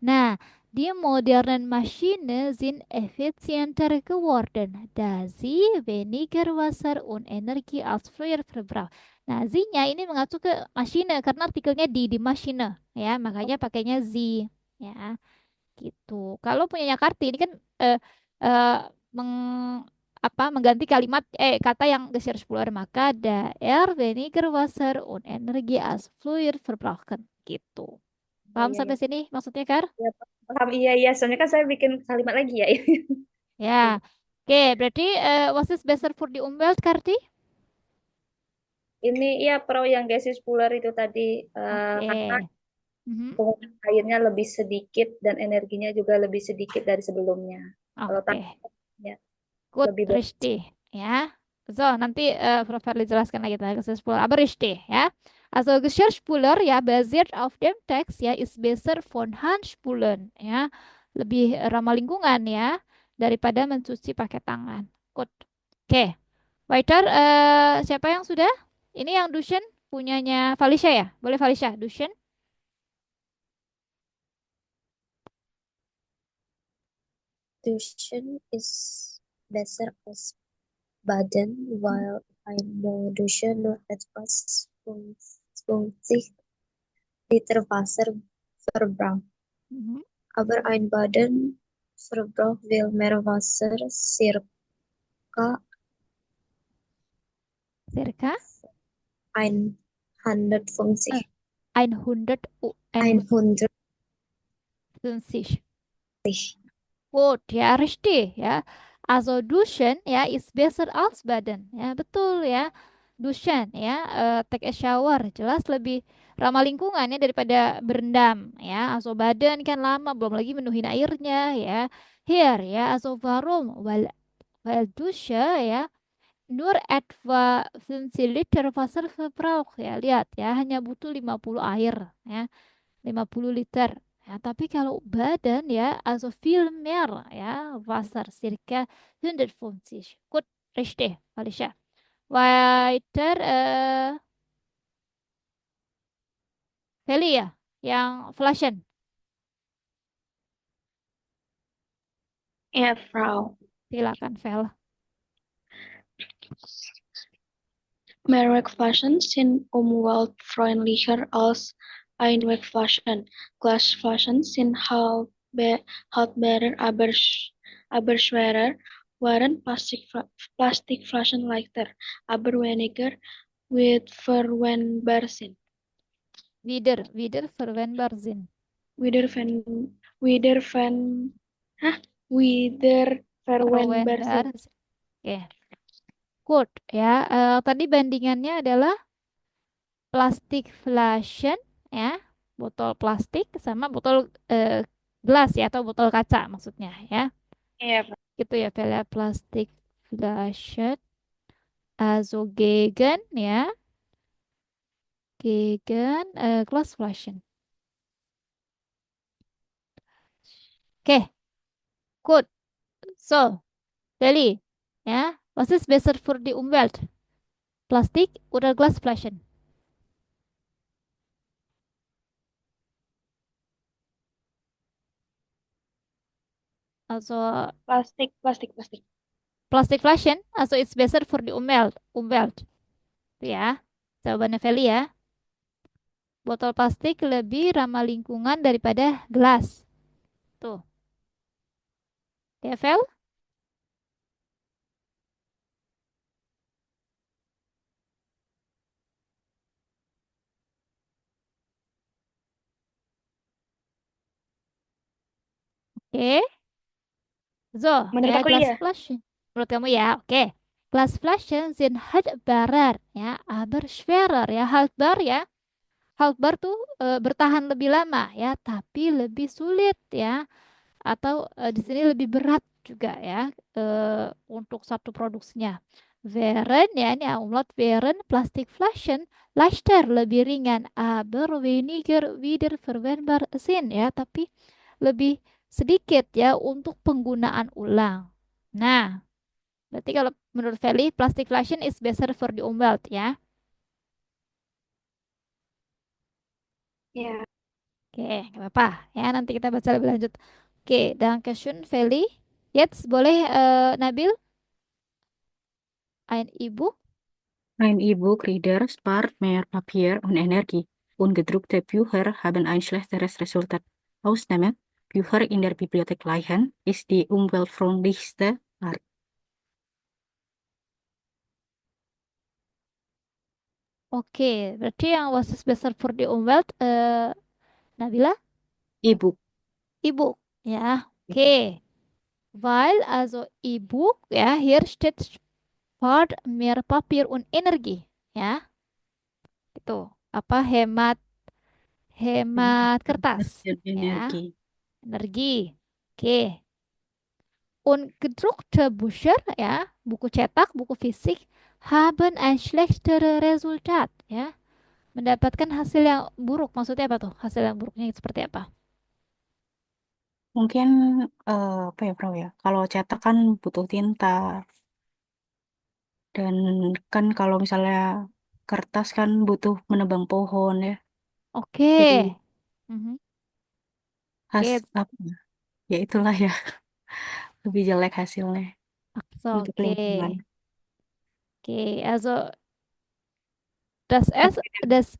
Nah, die modernen Maschinen sind effizienter geworden, da sie weniger Wasser und Energie als früher verbrauchen. Nah, Z-nya ini mengacu ke Maschine karena artikelnya di Maschine ya, makanya pakainya Z ya. Gitu. Kalau punyanya Karti ini kan eh, eh, meng, mengganti kalimat kata yang Geschirrspüler maka der weniger Wasser und Energie als früher verbrauchen gitu. ya Paham ya ya. sampai sini maksudnya, Kar? Ya, paham iya iya soalnya kan saya bikin kalimat lagi ya. Ya. Oke, berarti was is better for the Umwelt, Karti? Ini ya pro yang Gesipuler itu tadi karena Oke. Mhm. penggunaan airnya lebih sedikit dan energinya juga lebih sedikit dari sebelumnya. Kalau Oke. tanahnya Gut, lebih baik. richtig. Ya. So, nanti Prof. Verli jelaskan lagi tentang Geschirrspüler. Aber richtig, ya. Also Geschirrspüler ya basiert auf dem Text ya ist besser von Handspülen ya. Lebih ramah lingkungan ya daripada mencuci pakai tangan. Good. Oke. Weiter siapa yang sudah? Ini yang Dushen punyanya Felicia ya? Boleh Felicia, Dushen? Duschen is besser als Baden, weil eine Dusche nur etwas 50 Liter Wasser verbraucht. Mhm. Aber ein Baden verbraucht viel mehr Wasser, circa Circa 150. 100 150. Gut, ya richtig ya. Also duschen ya is besser als baden. Ya, betul ya. Duschen ya, take a shower jelas lebih ramah lingkungan ya daripada berendam ya. Also badan kan lama belum lagi menuhin airnya ya. Here ya, also warum? Weil Dusche ya nur etwa 5 Liter Wasserverbrauch ya. Lihat ya, hanya butuh 50 air ya. 50 liter. Ya, tapi kalau badan ya, also viel mehr ya, Wasser circa 150. Gut, richtig, Alicia. Weiter, Feli ya, yang Flashen. Ja, Frau. Silakan, Vel. Mehrwegflaschen sind umweltfreundlicher als Einwegflaschen. Glasflaschen sind haltbarer, aber schwerer, während Plastikflaschen leichter, aber weniger wiederverwendbar sind. Wieder verwendbar sind. Wither van Wither van Hah? Wither Verwenbarsen. Verwenbar. Oke, good ya. Tadi bandingannya adalah plastik flashen ya, botol plastik sama botol gelas ya atau botol kaca maksudnya ya. Iya, Pak. Gitu ya, Vela plastik flashen, azogegen ya, gegen glass flashen. Oke, good. So, Feli ya, was ist besser für die Umwelt? Plastik oder Glasflaschen? Also Plastik. Plastikflaschen, also it's better for the Umwelt. Itu ya. Jawabannya Feli ya. Botol plastik lebih ramah lingkungan daripada gelas. Tuh. Ya, Fel? Oke. So, Menurut ya aku iya. Glasflaschen. Menurut kamu ya, oke. Glasflaschen sind haltbarer ya, aber schwerer ya, haltbar ya. Haltbar tuh bertahan lebih lama ya, tapi lebih sulit ya. Atau di sini lebih berat juga ya untuk satu produksinya. Wären ya ini umlaut wären Plastikflaschen leichter lebih ringan, aber weniger wiederverwendbar sind ya, tapi lebih sedikit ya untuk penggunaan ulang. Nah, berarti kalau menurut Feli Plastikflaschen is better for the Umwelt ya. Iya. Oke, nggak apa-apa ya. Nanti kita baca lebih lanjut. Oke, Dankeschön Feli. Jetzt boleh Nabil ein E-Book. Ein E-Book-Reader spart mehr Papier und Energie. Ungedruckte Bücher haben ein schlechteres Resultat. Ausnahme, Bücher in der Bibliothek leihen ist die umweltfreundlichste Art. Oke, berarti yang was besar for the Umwelt, Nabila, E-Book. E-Book, ya. Oke, weil also E-Book, ya, hier steht spart mehr Papier und Energie, ya. Itu apa hemat hemat kertas, Dan ya, energi. energi. Oke. Und gedruckte Bücher, ya, buku cetak, buku fisik, haben ein schlechtere Resultat, ya. Mendapatkan hasil yang buruk. Maksudnya apa tuh? Hasil yang buruknya seperti apa? Mungkin apa ya, Bro ya? Kalau cetak kan butuh tinta dan kan kalau misalnya kertas kan butuh menebang pohon ya. Oke. Jadi Mhm. khas Oke. apa? Ya itulah ya lebih jelek hasilnya So, untuk lingkungan. oke. Oke, also das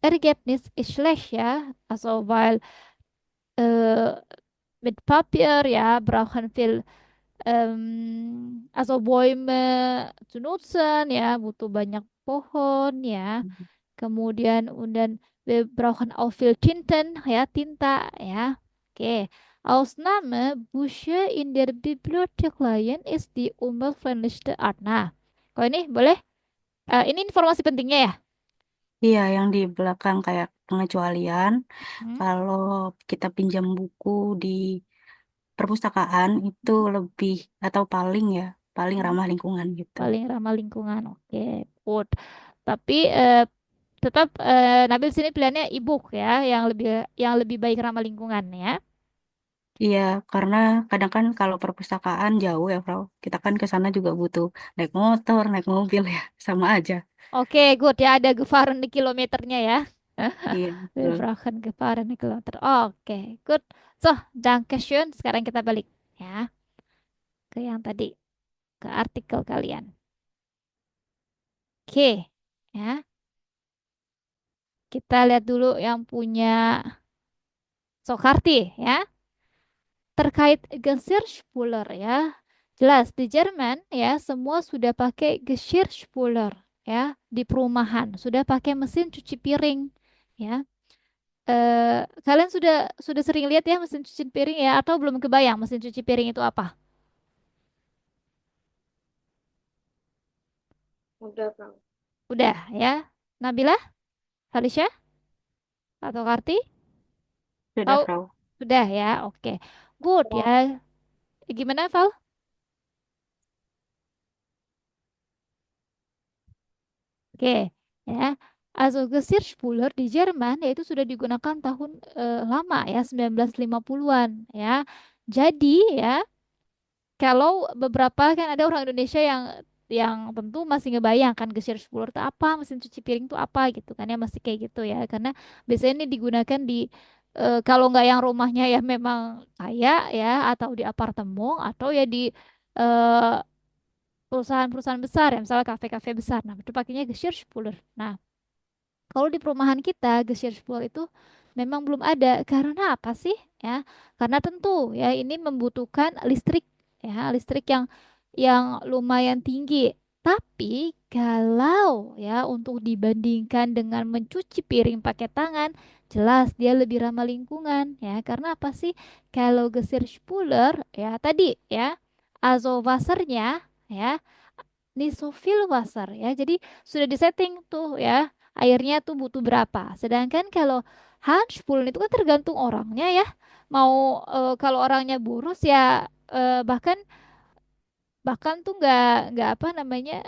Ergebnis ist schlecht, ja. Also weil äh, mit Papier, ja, brauchen viel also Bäume zu nutzen, ja, butuh banyak pohon, ya. Kemudian und dann wir brauchen auch viel Tinten, ya, tinta, ya. Oke. Ausnahme, Bücher in der Bibliothek leihen ist die umweltfreundlichste Art. Nah, kalau ini boleh. Ini informasi pentingnya ya. Iya, yang di belakang kayak pengecualian. Hmm, Kalau kita pinjam buku di perpustakaan itu hmm, lebih atau paling hmm. ramah lingkungan gitu. Paling ramah lingkungan. Oke, good. Tapi tetap Nabil sini pilihannya e-book ya, yang lebih baik ramah lingkungan ya. Iya, karena kadang kan kalau perpustakaan jauh ya, Bro. Kita kan ke sana juga butuh naik motor, naik mobil ya, sama aja. Oke, good ya, ada gefahren di kilometernya ya. Iya, Wir betul. brauchen gefahren di kilometer. Oke, good. So, Dankeschön. Sekarang kita balik ya ke yang tadi, ke artikel kalian. Oke, ya. Kita lihat dulu yang punya Soekarti ya. Terkait Geschirrspüler ya. Jelas di Jerman ya semua sudah pakai Geschirrspüler ya di perumahan, sudah pakai mesin cuci piring ya. Kalian sudah sering lihat ya mesin cuci piring ya, atau belum kebayang mesin cuci piring itu apa? Udah, Bro. Udah ya. Nabila, Falisha, atau Karti? Sudah, Tahu? Frau. Sudah ya. Oke. Good ya. Gimana, Val? Oke, ya. Also Geschirrspüler di Jerman yaitu sudah digunakan tahun lama ya 1950-an ya. Jadi ya, kalau beberapa kan ada orang Indonesia yang tentu masih ngebayangkan Geschirrspüler itu apa, mesin cuci piring itu apa gitu kan ya, masih kayak gitu ya. Karena biasanya ini digunakan di kalau nggak yang rumahnya ya memang kaya ya, atau di apartemen, atau ya di eh, perusahaan-perusahaan besar ya, misalnya kafe-kafe besar. Nah, itu pakainya Geschirrspüler. Nah, kalau di perumahan kita, Geschirrspüler itu memang belum ada. Karena apa sih? Ya, karena tentu ya ini membutuhkan listrik ya, listrik yang lumayan tinggi. Tapi kalau ya untuk dibandingkan dengan mencuci piring pakai tangan, jelas dia lebih ramah lingkungan ya. Karena apa sih? Kalau Geschirrspüler ya tadi ya, Wassernya ya Nisofil Wasser ya. Jadi sudah disetting tuh ya airnya tuh butuh berapa. Sedangkan kalau Handspülen itu kan tergantung orangnya ya. Mau kalau orangnya boros ya bahkan bahkan tuh nggak apa namanya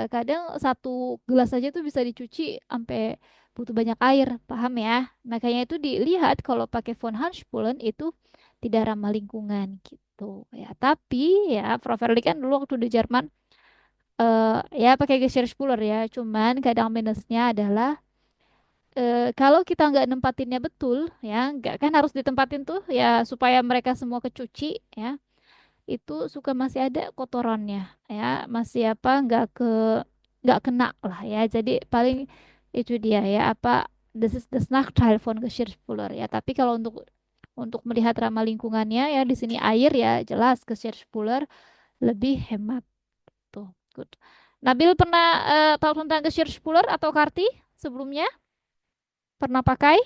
kadang satu gelas aja tuh bisa dicuci sampai butuh banyak air, paham ya? Makanya itu dilihat kalau pakai Von Handspülen itu tidak ramah lingkungan gitu ya. Tapi ya Prof. Verli kan dulu waktu di Jerman ya pakai gesture spuler ya. Cuman kadang minusnya adalah kalau kita nggak nempatinnya betul ya, nggak kan harus ditempatin tuh ya supaya mereka semua kecuci ya. Itu suka masih ada kotorannya ya, masih apa nggak kena lah ya. Jadi paling itu dia ya apa this is the Nachteil von Geschirrspüler ya. Tapi kalau untuk melihat ramah lingkungannya ya di sini air ya jelas Geschirrspüler lebih hemat. Tuh, good. Nabil pernah tahu tentang Geschirrspüler atau Karti sebelumnya? Pernah pakai?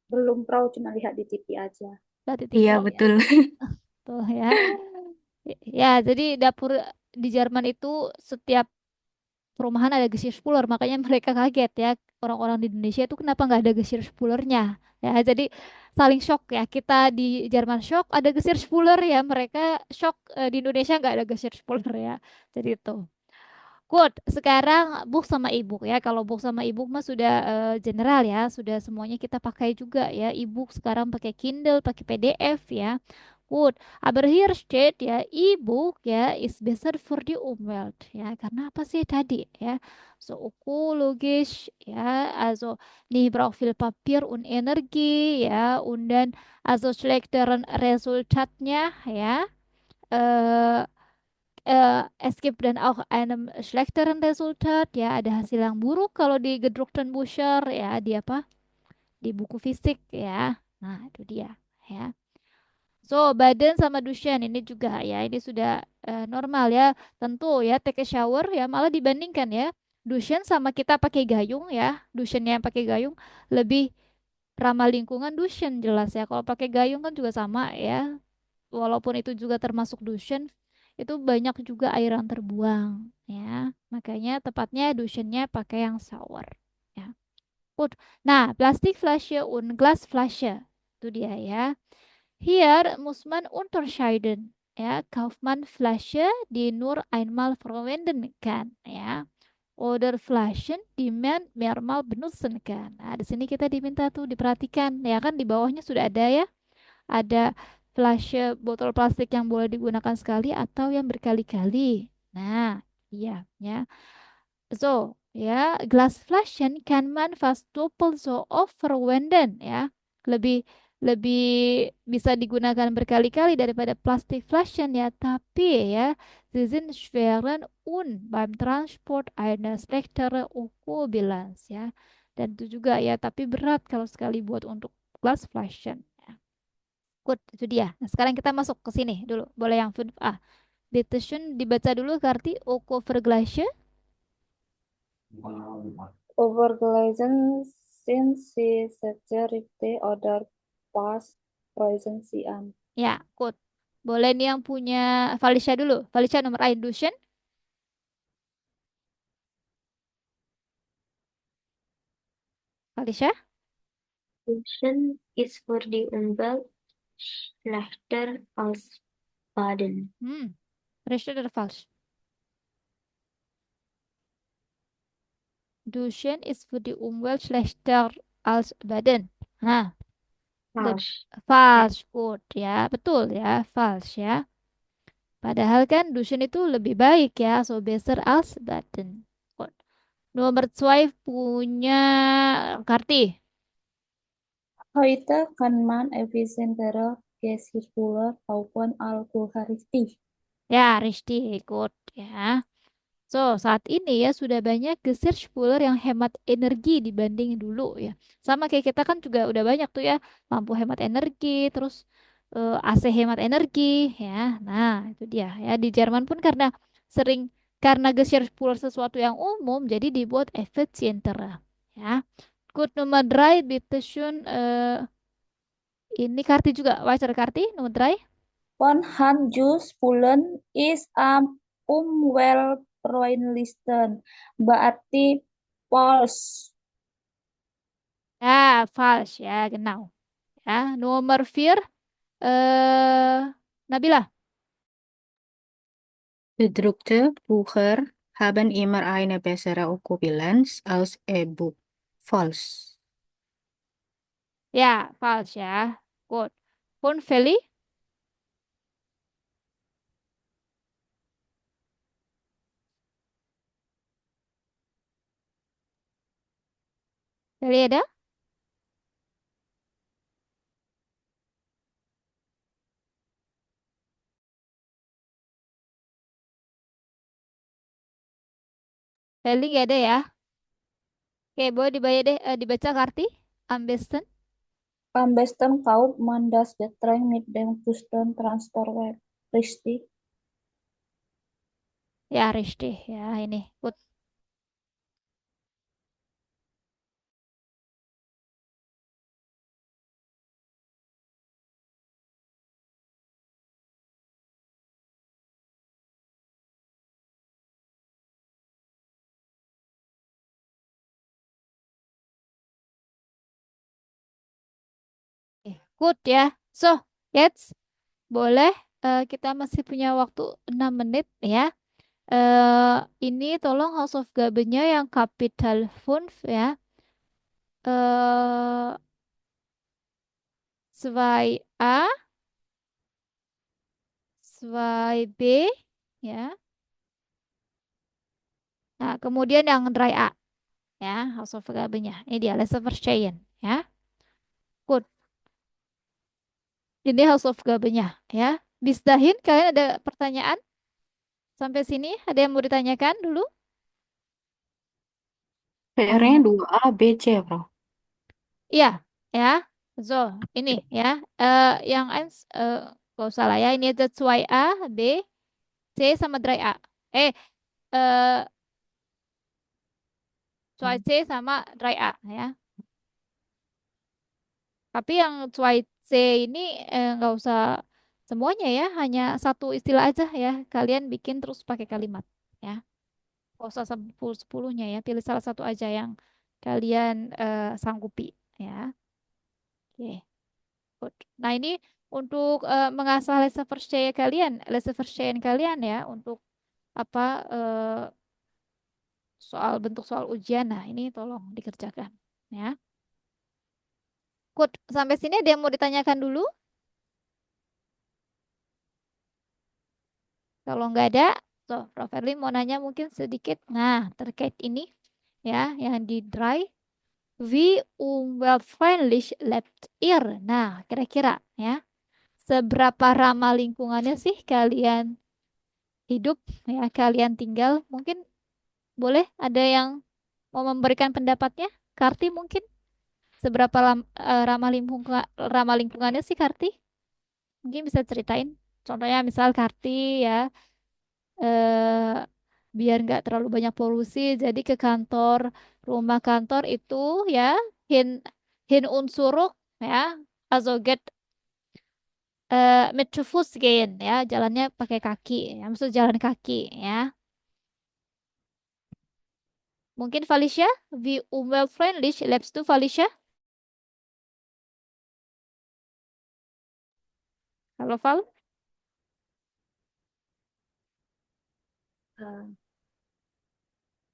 Belum pernah, cuma lihat di TV aja. Lihat di TV Iya, ya. betul. Tuh ya. Ya, jadi dapur di Jerman itu setiap perumahan ada Geschirrspüler, makanya mereka kaget ya. Orang-orang di Indonesia itu kenapa nggak ada Geschirrspülernya? Ya, jadi saling shock ya. Kita di Jerman shock ada Geschirrspüler ya, mereka shock di Indonesia nggak ada Geschirrspüler ya. Jadi itu. Good. Sekarang book sama ebook ya. Kalau book sama ebook mah sudah general ya, sudah semuanya kita pakai juga ya. Ebook sekarang pakai Kindle, pakai PDF ya. Good. Aber hier steht ya, ebook ya is besser für die Umwelt ya. Karena apa sih tadi ya? So ökologisch ya, also nicht braucht viel Papier und Energie ya, und dann also schlechteren Resultatnya ya. Äh, es gibt dann auch einem schlechteren Resultat, ya ada hasil yang buruk kalau di gedruckten Bücher ya di apa di buku fisik ya. Nah itu dia ya. So badan sama duschen ini juga ya ini sudah normal ya. Tentu ya take a shower ya malah dibandingkan ya duschen sama kita pakai gayung ya. Duschennya yang pakai gayung lebih ramah lingkungan duschen jelas ya. Kalau pakai gayung kan juga sama ya walaupun itu juga termasuk dusun, itu banyak juga air yang terbuang, ya. Makanya tepatnya dusunnya pakai yang shower, ya. Gut. Nah, Plastikflasche und Glasflasche, itu dia ya. Hier muss man unterscheiden, ya. Kauft man Flasche, die nur einmal verwenden kann, ya. Oder Flaschen, die man mehrmal benutzen kann. Nah, di sini kita diminta tuh diperhatikan, ya kan di bawahnya sudah ada ya ada flashe botol plastik yang boleh digunakan sekali atau yang berkali-kali. Nah, iya ya. So, ya, Glasflaschen kann man fast doppelt so oft verwenden ya. Lebih lebih bisa digunakan berkali-kali daripada Plastikflaschen ya, tapi ya, sie sind schwerer und beim Transport eine schlechtere Ökobilanz ya. Dan itu juga ya, tapi berat kalau sekali buat untuk Glasflaschen. Good, itu dia. Nah, sekarang kita masuk ke sini dulu. Boleh yang fun ah. Dictation dibaca dulu Karti Oko Vergleiche. Overglazing Since she suggested the other past poison cyan. Ya, good. Boleh nih yang punya Felicia dulu. Felicia nomor A induction. Felicia? Tuition is für die Umwelt schlechter als Baden. Richtig oder falsch? Duschen ist für die Umwelt schlechter als Baden. Nah, Falsch. falsch. Good ya, betul ya, falsch ya. Padahal kan Duschen itu lebih baik ya, so besser als Baden. Good. Nomor 2 punya Karti. Heute kann man effizientere Geschirrspüler kaufen richtig. Ya, richtig. Good ya. So, saat ini ya sudah banyak geser spuler yang hemat energi dibanding dulu ya. Sama kayak kita kan juga udah banyak tuh ya lampu hemat energi, terus AC hemat energi ya. Nah, itu dia ya. Di Jerman pun karena geser spuler sesuatu yang umum jadi dibuat effizienter ya. Good nomor 3 bitte schön ini Karti juga. Wajar Karti nomor 3. Handjusspulen is umweltfreundlichsten. Berarti false. Ya, falsch ya, genau. Ya, nomor 4 Nabila. Gedruckte Bücher haben immer eine bessere Ökobilanz als E-Book. False. Ya, falsch ya. Good. Pun Feli, Feli ada? Feli nggak ada ya? Oke, boleh dibaca Karti. Ambesten. Am besten kauft man das Getränk mit dem Küsten Transportweg. Richtig. Ya, richtig ya ini. Good. Good ya. So, jetzt boleh kita masih punya waktu 6 menit ya. Ini tolong Hausaufgabennya yang Kapital 5 ya. 2A, 2B ya. Nah, kemudian yang dry A ya, Hausaufgabennya. Ini dia Leseverstehen ya. Good. Ini Hausaufgabennya ya. Bis dahin kalian ada pertanyaan? Sampai sini ada yang mau ditanyakan dulu? PR-nya 2A, B, C, Bro. Iya, ya. So, ini ya. Yang eins gak usah lah ya. Ini ada 2A, B, C sama dry A. Eh 2C sama dry A ya. Tapi yang cuai C ini nggak usah semuanya ya, hanya satu istilah aja ya. Kalian bikin terus pakai kalimat ya. Nggak usah sepuluhnya ya. Pilih salah satu aja yang kalian sanggupi ya. Oke, good. Nah ini untuk mengasah leseverstehen kalian ya untuk apa soal bentuk soal ujian. Nah ini tolong dikerjakan ya. Good. Sampai sini ada yang mau ditanyakan dulu? Kalau nggak ada, so Prof. Erli mau nanya mungkin sedikit. Nah, terkait ini ya, yang di dry, wie umweltfreundlich lebt ihr? Nah, kira-kira ya, seberapa ramah lingkungannya sih kalian hidup ya, kalian tinggal? Mungkin boleh ada yang mau memberikan pendapatnya? Karti mungkin seberapa ramah lingkungannya sih Karti? Mungkin bisa ceritain. Contohnya misal Karti ya eh, biar nggak terlalu banyak polusi jadi ke kantor rumah kantor itu ya hin hin unsuruk ya, also get mit zu Fuß gehen ya, jalannya pakai kaki ya, maksud jalan kaki ya. Mungkin Felicia, wie umweltfreundlich lebst du, Felicia? Halo Val? Eh,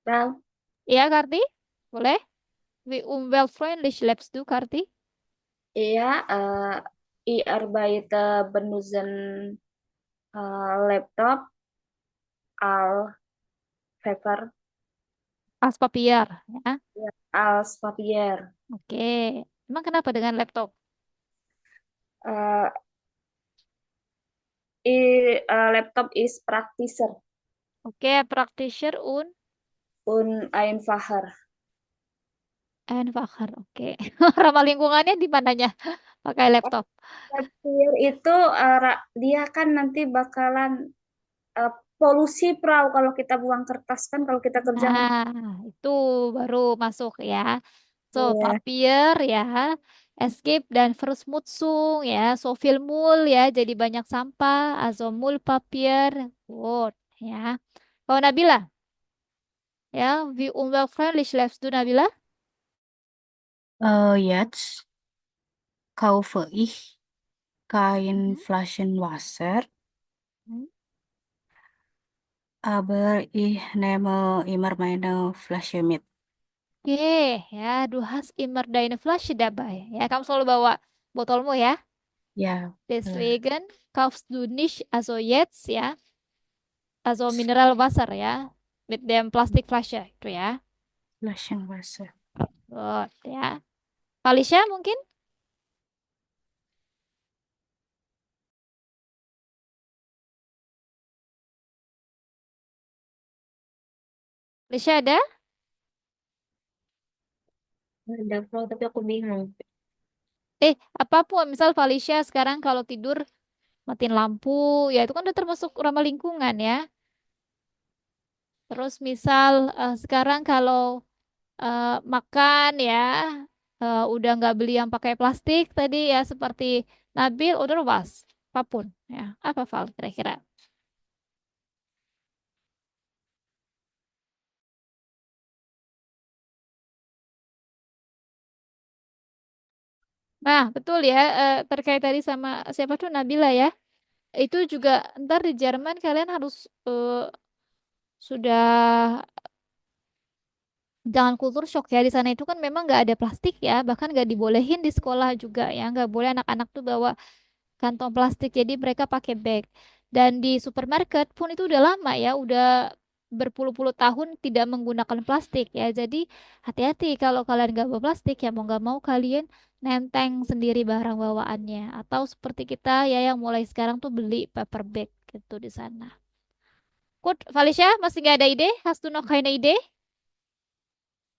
Ral, Iya Karti? Boleh? Wie umweltfreundlich lebst du, Karti? iya, ich arbeite benutzen Laptop al paper, Als Papier ya. ya, als Papier. Oke. Emang kenapa dengan laptop? Eh, Laptop is praktischer Oke, praktischer und einfacher. einfacher. Oke. Ramah lingkungannya di mananya pakai laptop? Papier itu dia kan nanti bakalan eh, polusi perahu kalau kita buang kertas kan kalau kita kerja Nah, itu baru masuk ya. So, iya. papier ya, escape dan Verschmutzung ya, so viel Müll ya, jadi banyak sampah, also Müllpapier, good ya. Kalau Nabila, ya, wie umweltfreundlich lebst du, Nabila? Jetzt kaufe ich kein Mhm. Flaschenwasser, Hmm. aber ich nehme immer meine Flasche mit. Oke, ya, du hast immer deine Flasche dabei. Ya, kamu selalu bawa botolmu ya. Ja, Deswegen kaufst du nicht, also jetzt ya, also Mineralwasser ya, mit dem Plastikflasche itu ya. Flaschenwasser. Good ya. Felicia mungkin? Felicia ada? Ada Frau, tapi aku bingung. Apapun, misal Felicia sekarang kalau tidur matiin lampu, ya itu kan udah termasuk ramah lingkungan ya. Terus misal sekarang kalau makan ya, udah nggak beli yang pakai plastik tadi ya seperti Nabil, udah was, apapun ya. Apa Val kira-kira? Nah, betul ya, terkait tadi sama siapa tuh Nabila ya. Itu juga ntar di Jerman kalian harus sudah jangan kultur shock ya, di sana itu kan memang nggak ada plastik ya, bahkan nggak dibolehin di sekolah juga ya, nggak boleh anak-anak tuh bawa kantong plastik, jadi mereka pakai bag. Dan di supermarket pun itu udah lama ya, udah berpuluh-puluh tahun tidak menggunakan plastik ya, jadi hati-hati kalau kalian nggak bawa plastik ya, mau nggak mau kalian nenteng sendiri barang bawaannya, atau seperti kita ya yang mulai sekarang tuh beli paper bag gitu di sana. Kut, Felicia masih nggak ada ide? Hast du noch keine Idee?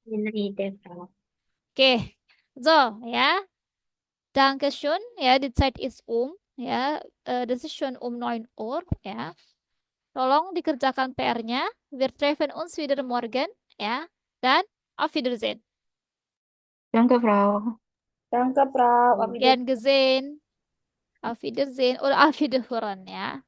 Ini ide, Frau. Oke, so ya, Dankeschön. Ya, die Zeit ist ya, das ist schon 9 Uhr. Ya, tolong dikerjakan PR-nya. Wir treffen uns wieder morgen. Ya, dan auf Wiedersehen. Danke, Frau. Danke, Frau. Auf Wiedersehen. Gern gesehen. Auf Wiedersehen oder auf Wiederhören. Ya.